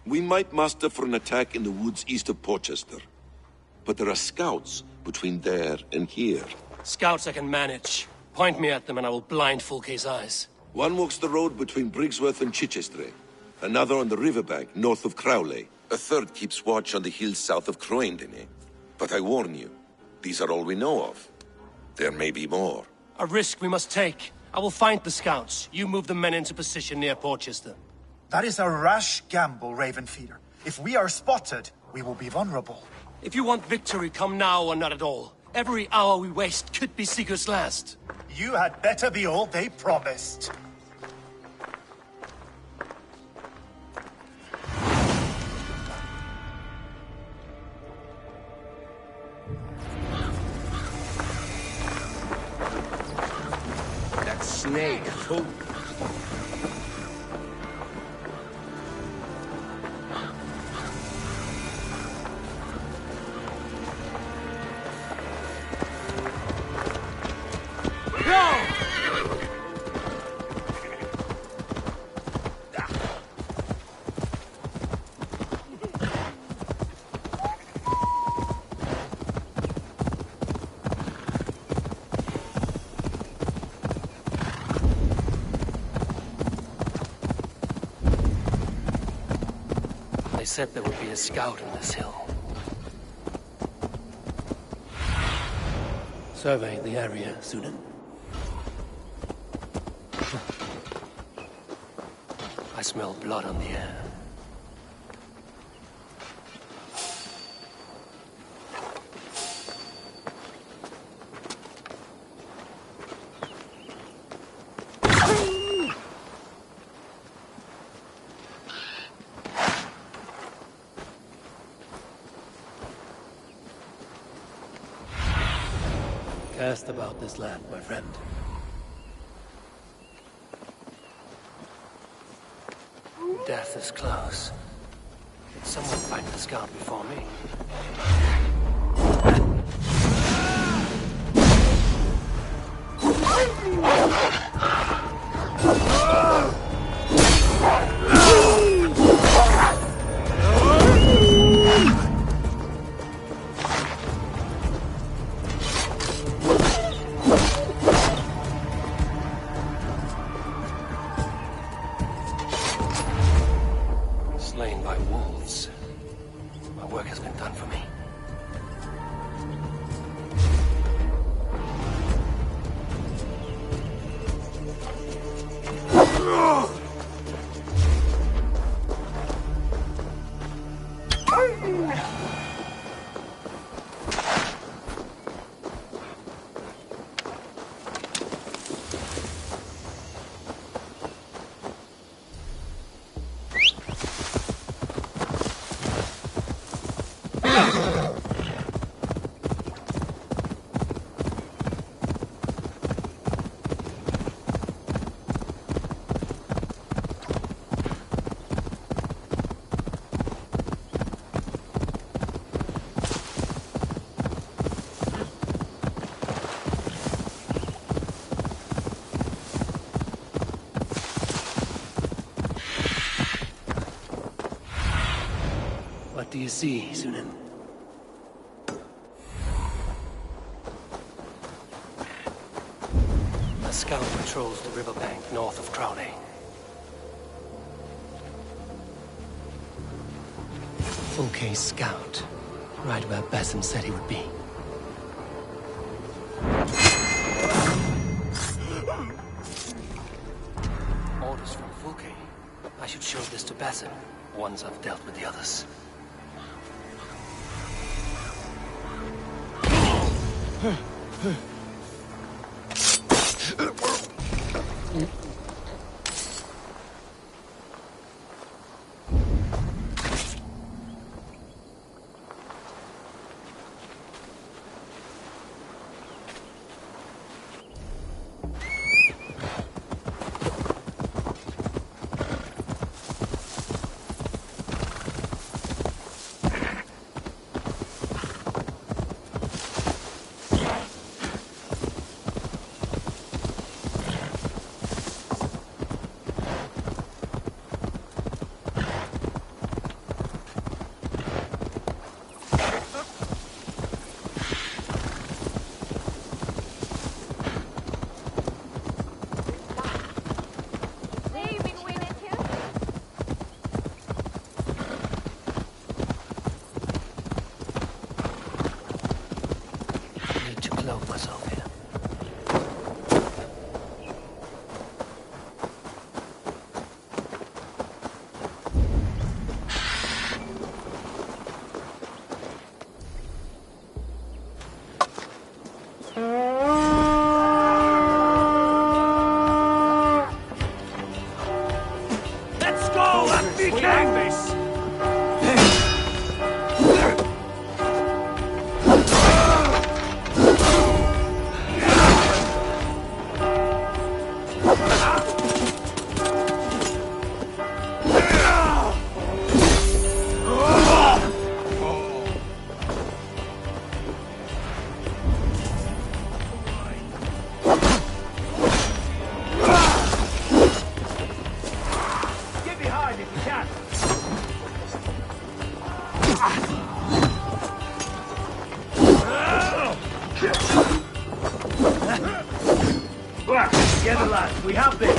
We might muster for an attack in the woods east of Porchester. But there are scouts between there and here. Scouts I can manage. Point me at them and I will blind Fulke's eyes. One walks the road between Briggsworth and Chichester. Another on the riverbank north of Crowley. A third keeps watch on the hills south of Croendene. But I warn you, these are all we know of. There may be more. A risk we must take. I will find the scouts. You move the men into position near Porchester. That is a rash gamble, Ravenfeeder. If we are spotted, we will be vulnerable. If you want victory, come now or not at all. Every hour we waste could be Sigurd's last. You had better be all they promised. That snake, who... They said there would be a scout in this hill. Survey the area, Sunan. I smell blood on the air. Cast about this land, my friend. Death is close. Did someone find the scout before me? Slain by wolves. My work has been done for me. What do you see, Sunan? A scout patrols the riverbank north of Crowley. Fulke's scout. Right where Basim said he would be. Orders from Fulke. I should show this to Basim once I've dealt with the others. We have this!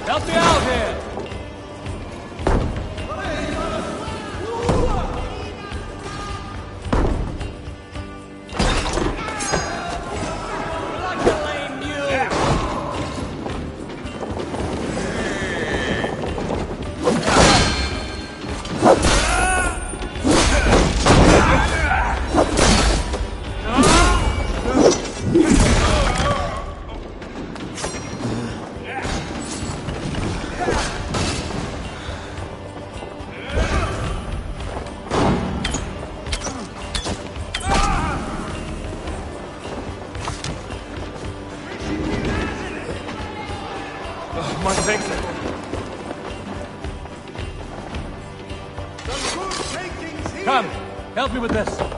Help me out here! My thanks. Come, help me with this.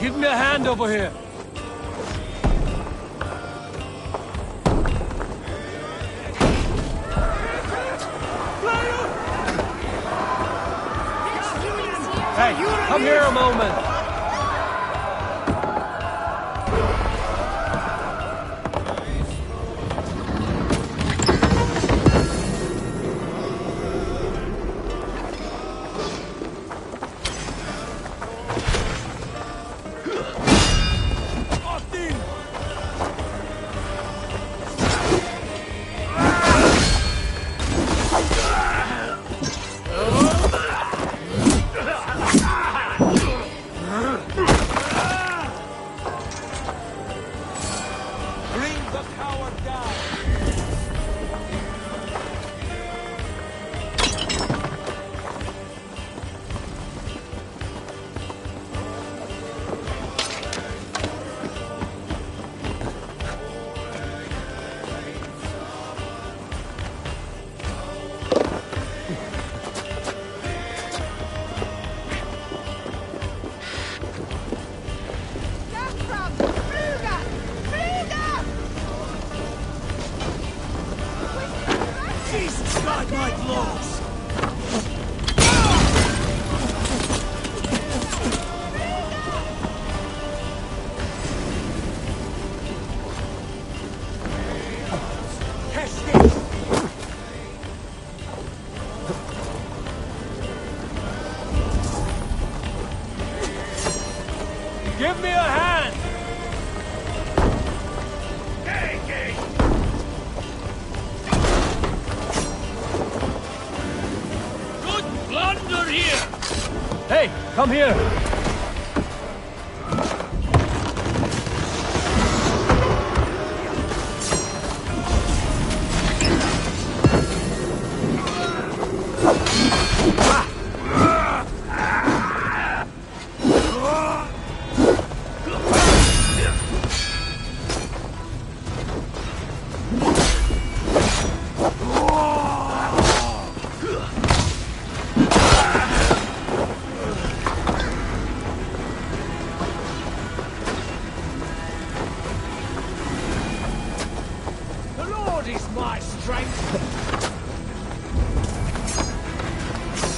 Give me a hand over here. Hey, come here a moment. Give me a hand! Good plunder here! Hey, come here!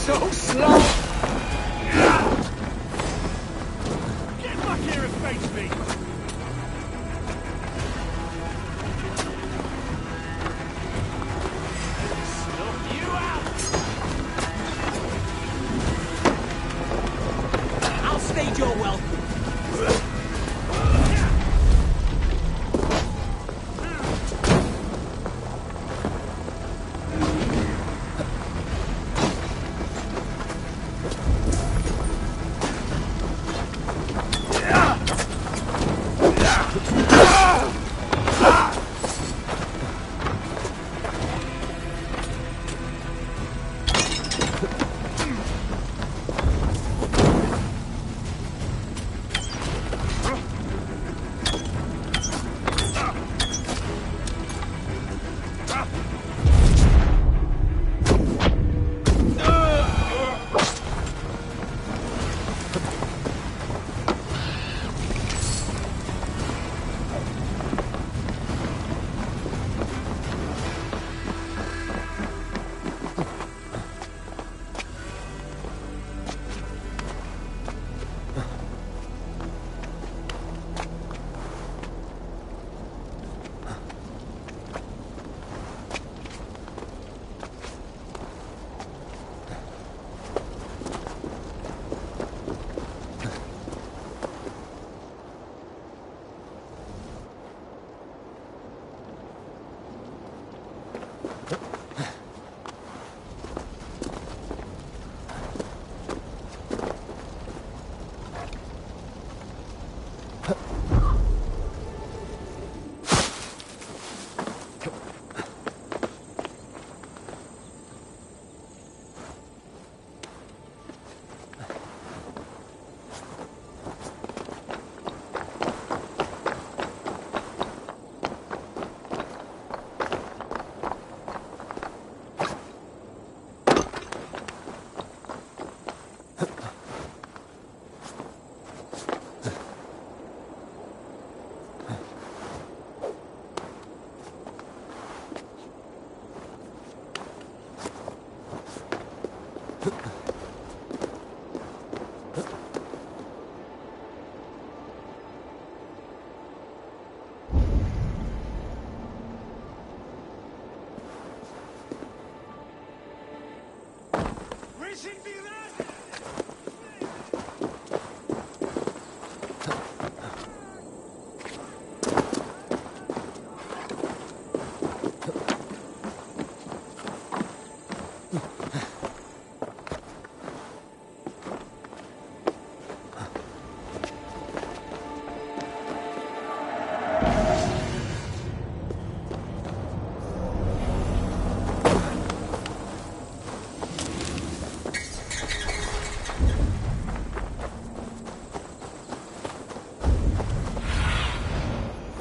So slow! Get back here and face me! Snuff you out! I'll stage your welcome.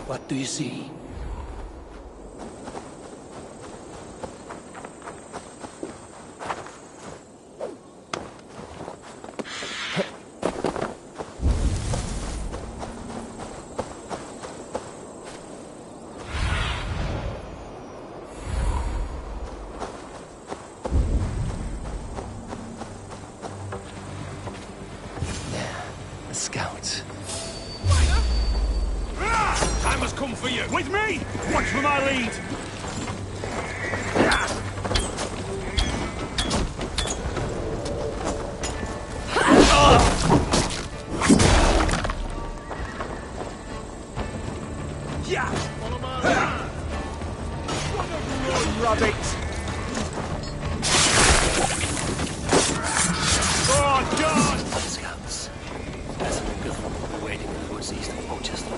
What do you see? The scouts. Time has come for you! With me! Watch for my lead! Rabbit! Oh, God! Scouts. Basil and Guthrum will be waiting in the woods east of Porchester.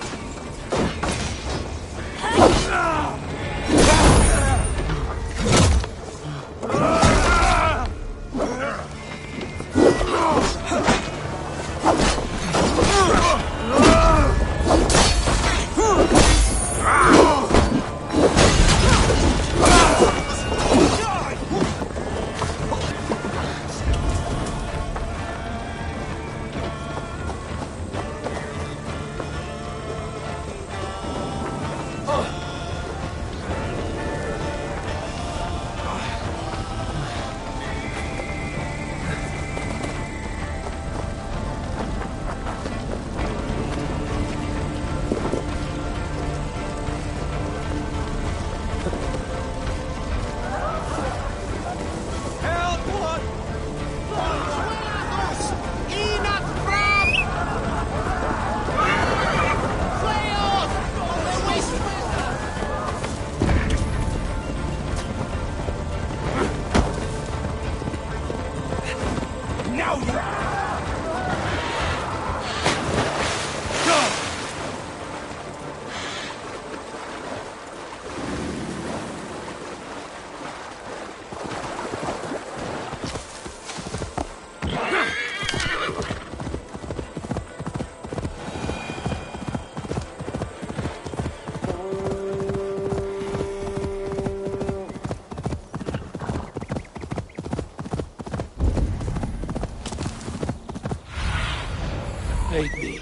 Aid me.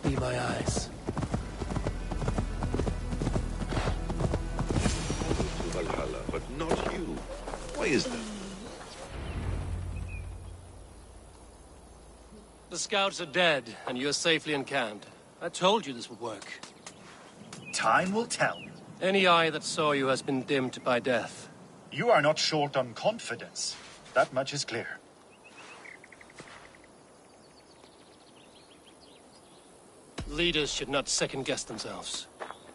Be my eyes. Valhalla, but not you. Why is that? The scouts are dead, and you're safely encamped. I told you this would work. Time will tell. Any eye that saw you has been dimmed by death. You are not short on confidence. That much is clear. Leaders should not second-guess themselves.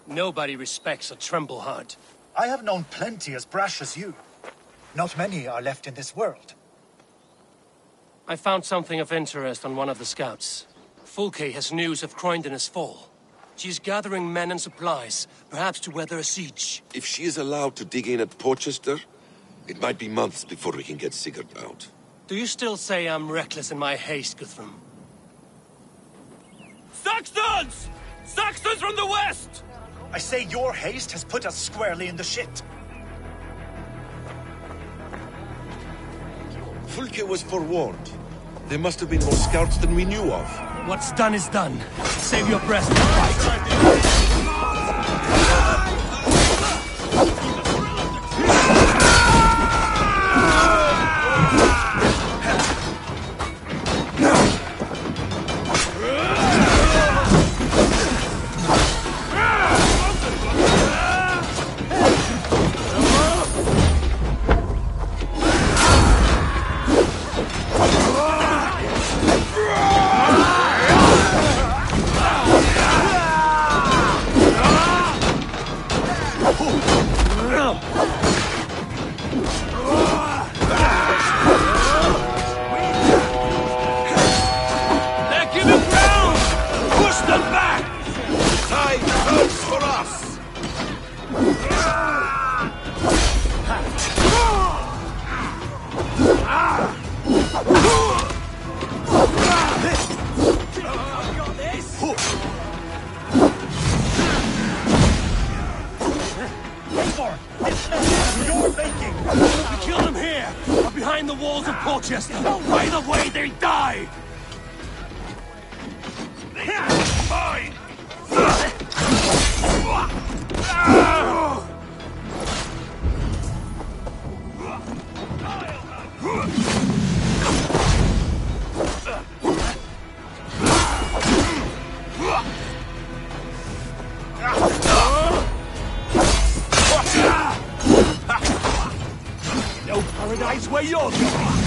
Nobody respects a tremble heart. I have known plenty as brash as you. Not many are left in this world. I found something of interest on one of the scouts. Fulke has news of Croydon's fall. She's gathering men and supplies, perhaps to weather a siege. If she is allowed to dig in at Porchester, it might be months before we can get Sigurd out. Do you still say I'm reckless in my haste, Guthrum? Saxons! Saxons from the west! I say your haste has put us squarely in the shit. Fulke was forewarned. There must have been more scouts than we knew of. What's done is done. Save your breath and fight. war! It's your making! We killed them here, or behind the walls of Portchester. Either way, they die! Mine! No paradise where you're going!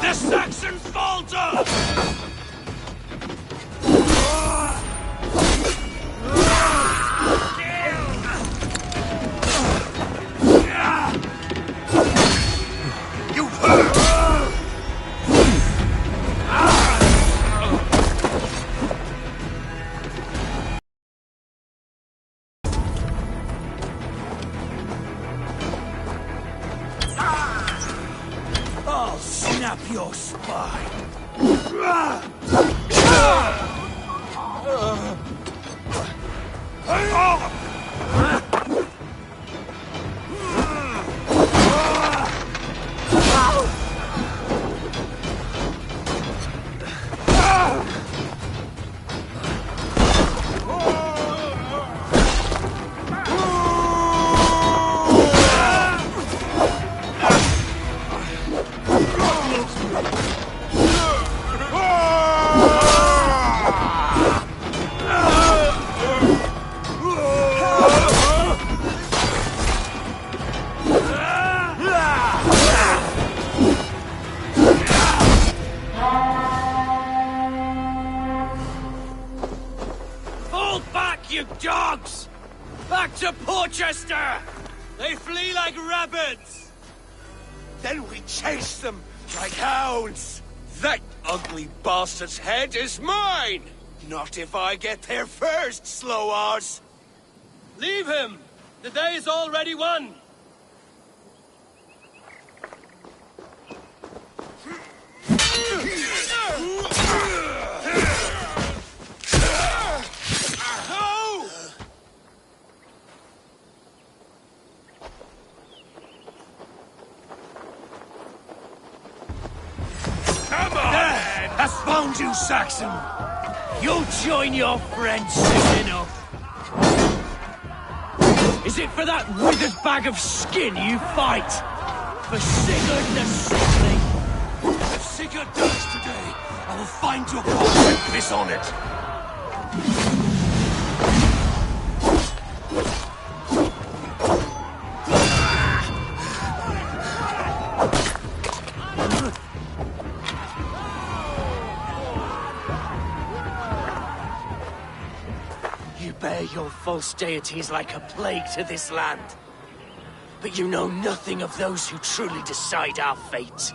The Saxons falter! I'll snap your spine! Fall back, you dogs! Back to Portchester! They flee like rabbits! Then we chase them like hounds! That ugly bastard's head is mine! Not if I get there first, slow-arse! Leave him! The day is already won! Come on! Has found you, Saxon! You'll join your friends soon enough! Is it for that withered bag of skin you fight? For Sigurd the Sickly? If Sigurd dies today, I will find your corpse and piss on it! You bear your false deities like a plague to this land. But you know nothing of those who truly decide our fate.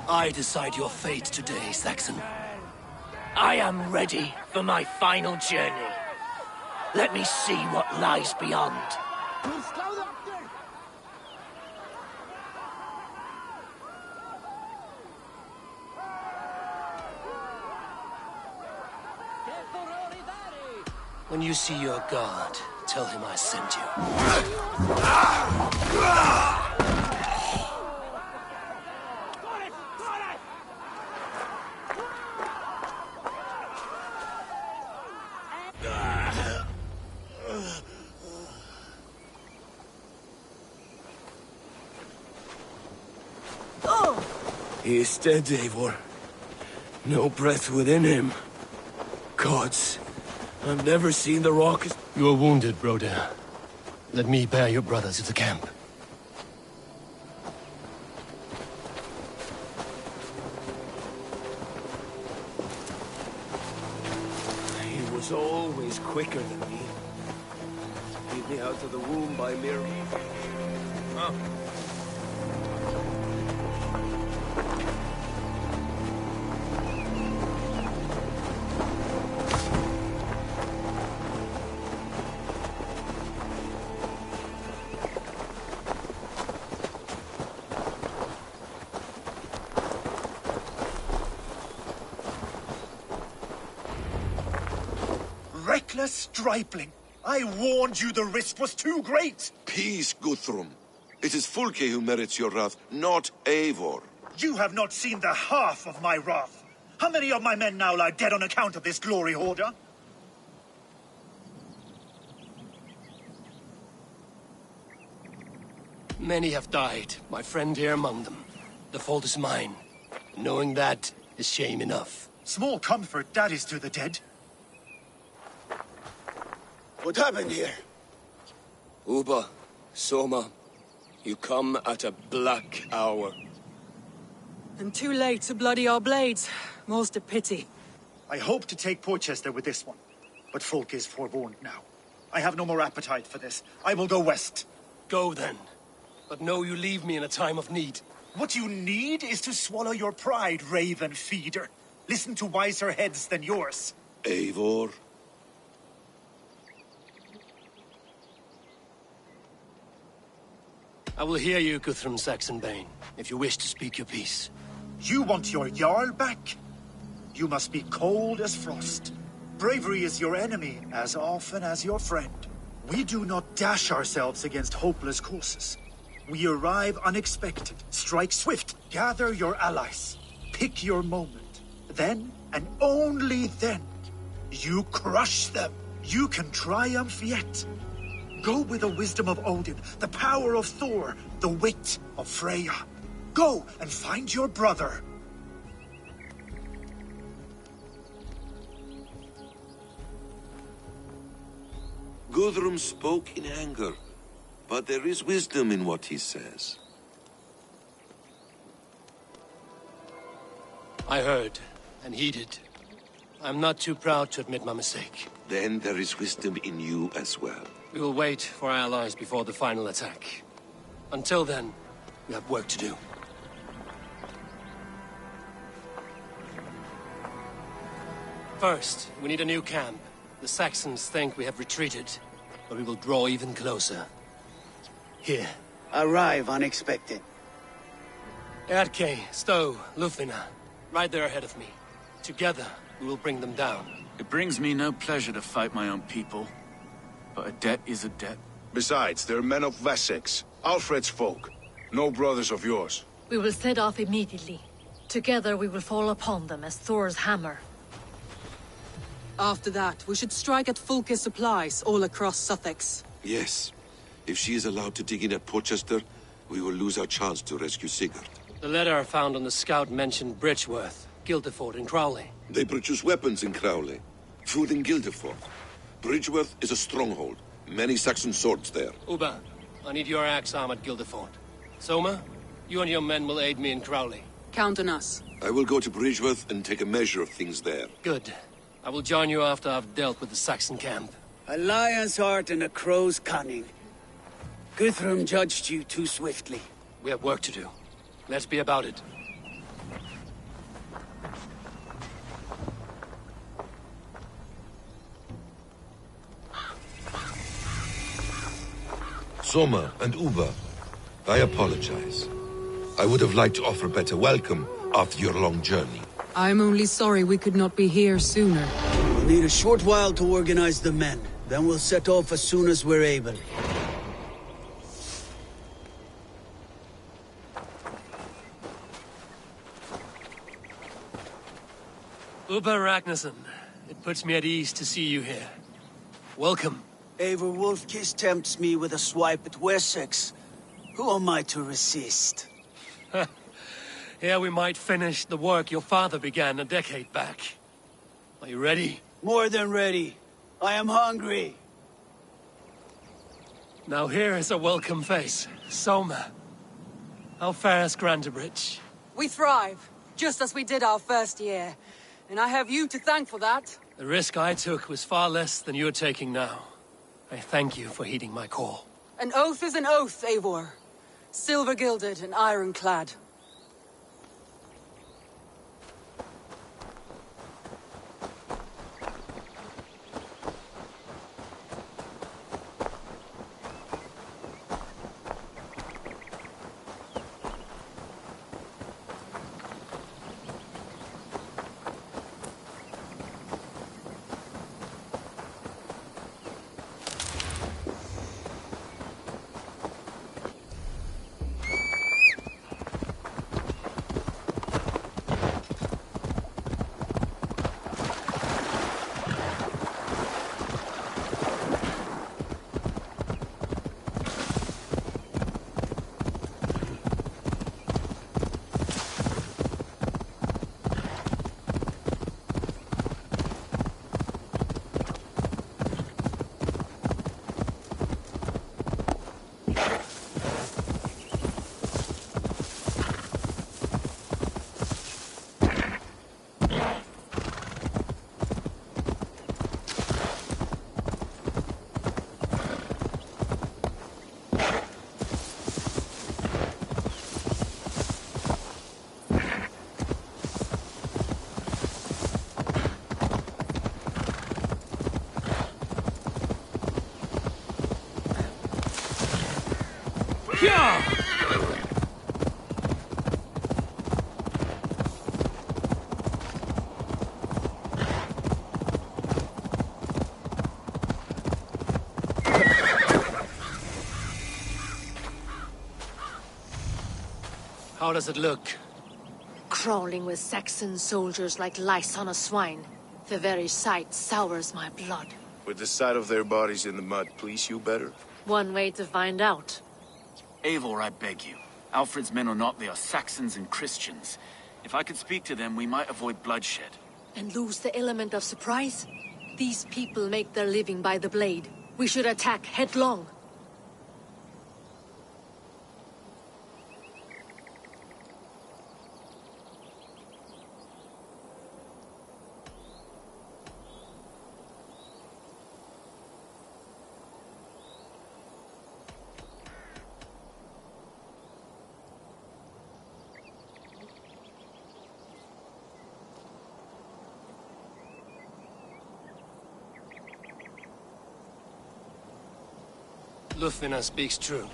I decide your fate today, Saxon. I am ready for my final journey. Let me see what lies beyond. When you see your god, tell him I sent you. He is dead, Eivor. No breath within him. Gods, I've never seen the rock. You are wounded, Broder. Let me bear your brother to the camp. He was always quicker than me. Beat me out of the womb by mere... Huh. luckless stripling. I warned you the risk was too great! Peace, Guthrum. It is Fulke who merits your wrath, not Eivor. You have not seen the half of my wrath. How many of my men now lie dead on account of this glory hoarder? Many have died, my friend here among them. The fault is mine. Knowing that is shame enough. Small comfort that is to the dead. What happened here? Uba, Soma, you come at a black hour. And too late to bloody our blades. Most a pity. I hope to take Porchester with this one, but Folk is forewarned now. I have no more appetite for this. I will go west. Go then. But know you leave me in a time of need. What you need is to swallow your pride, raven feeder. Listen to wiser heads than yours. Eivor? I will hear you, Guthrum Saxonbane, if you wish to speak your piece. You want your Jarl back? You must be cold as frost. Bravery is your enemy as often as your friend. We do not dash ourselves against hopeless courses. We arrive unexpected, strike swift, gather your allies, pick your moment. Then, and only then, you crush them. You can triumph yet. Go with the wisdom of Odin, the power of Thor, the wit of Freya. Go and find your brother. Guthrum spoke in anger, but there is wisdom in what he says. I heard, and heeded. I'm not too proud to admit my mistake. Then there is wisdom in you as well. We will wait for our allies before the final attack. Until then, we have work to do. First, we need a new camp. The Saxons think we have retreated, but we will draw even closer. Here. Arrive unexpected. Erke, Stowe, Lufina, right there ahead of me. Together, we will bring them down. It brings me no pleasure to fight my own people, but a debt is a debt. Besides, they're men of Wessex, Alfred's folk, no brothers of yours. We will set off immediately. Together we will fall upon them as Thor's hammer. After that, we should strike at Fulke's supplies all across Sussex. Yes. If she is allowed to dig in at Porchester, we will lose our chance to rescue Sigurd. The letter found on the scout mentioned Bridgeworth, Guildeford, and Crowley. They produce weapons in Crowley, food in Guildeford. Bridgeworth is a stronghold. Many Saxon swords there. Uba, I need your axe arm at Guildeford. Soma, you and your men will aid me in Crowley. Count on us. I will go to Bridgeworth and take a measure of things there. Good. I will join you after I've dealt with the Saxon camp. A lion's heart and a crow's cunning. Guthrum judged you too swiftly. We have work to do. Let's be about it. Soma and Uba, I apologize. I would have liked to offer a better welcome after your long journey. I'm only sorry we could not be here sooner. We'll need a short while to organize the men. Then we'll set off as soon as we're able. Uba Ragnarsson, it puts me at ease to see you here. Welcome. Eivor Wolfkiss tempts me with a swipe at Wessex. Who am I to resist? Here we might finish the work your father began a decade back. Are you ready? More than ready. I am hungry. Now here is a welcome face. Soma. How fares Grantebridge? We thrive, just as we did our first year. And I have you to thank for that. The risk I took was far less than you're taking now. I thank you for heeding my call. An oath is an oath, Eivor. Silver-gilded and ironclad. How does it look? Crawling with Saxon soldiers like lice on a swine. The very sight sours my blood. Would the sight of their bodies in the mud please you better? One way to find out. Eivor, I beg you. Alfred's men or not, they are Saxons and Christians. If I could speak to them, we might avoid bloodshed. And lose the element of surprise? These people make their living by the blade. We should attack headlong. Lufina speaks true.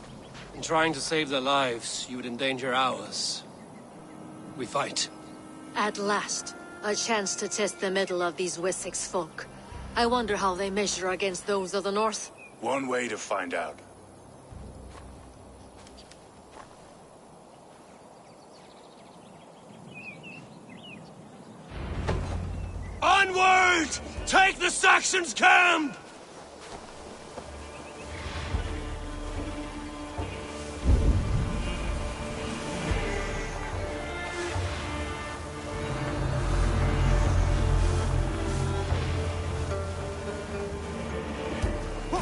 In trying to save their lives, you would endanger ours. We fight. At last, a chance to test the mettle of these Wessex folk. I wonder how they measure against those of the north. One way to find out. Onward! Take the Saxons' camp!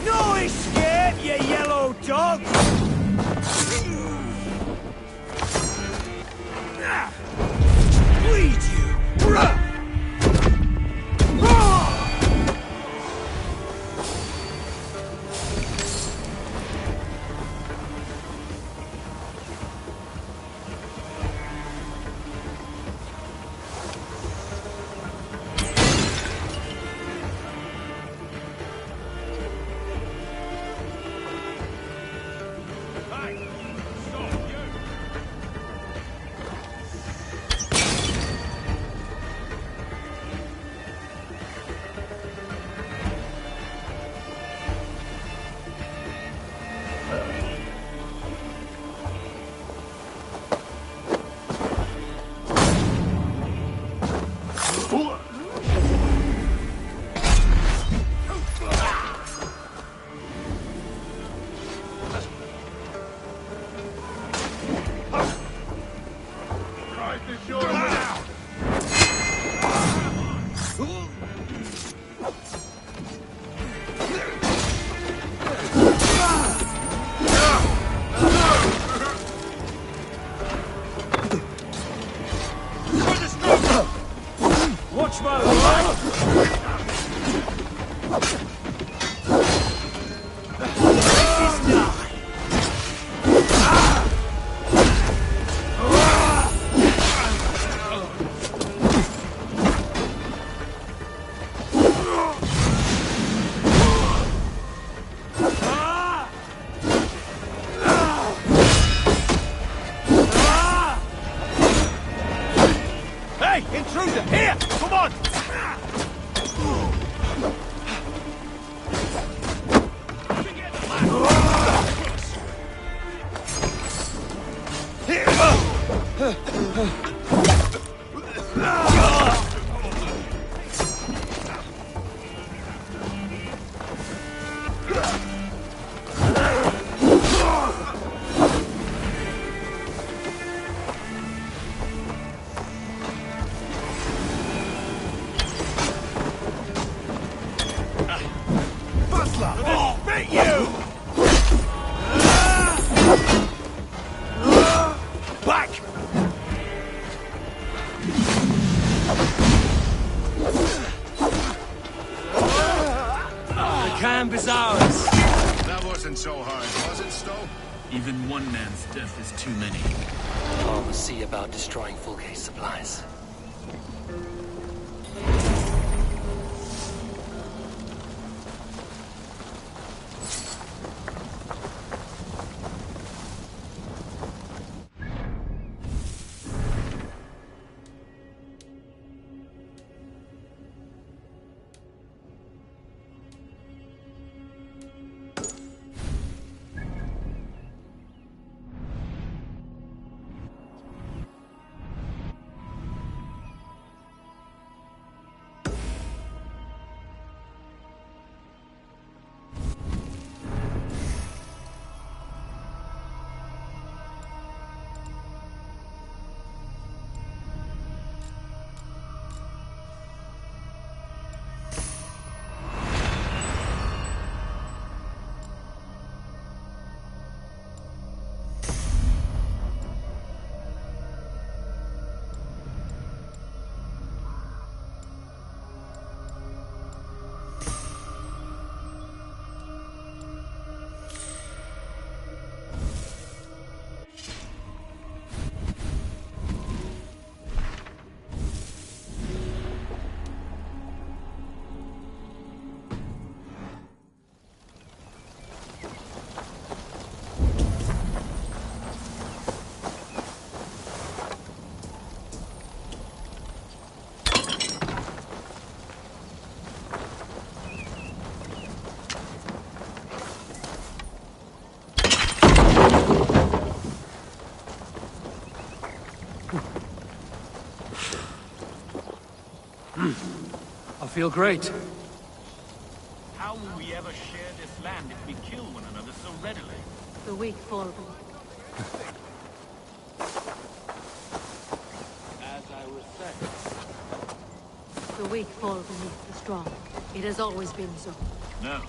No escape, you yellow dog! Bleed you! Is ours. That wasn't so hard, was it, Stowe? Even one man's death is too many. I'll see about destroying Fulke's supplies. feel great. How will we ever share this land if we kill one another so readily? The weak fall beneath. As I was saying. The weak fall beneath the strong. It has always been so. No.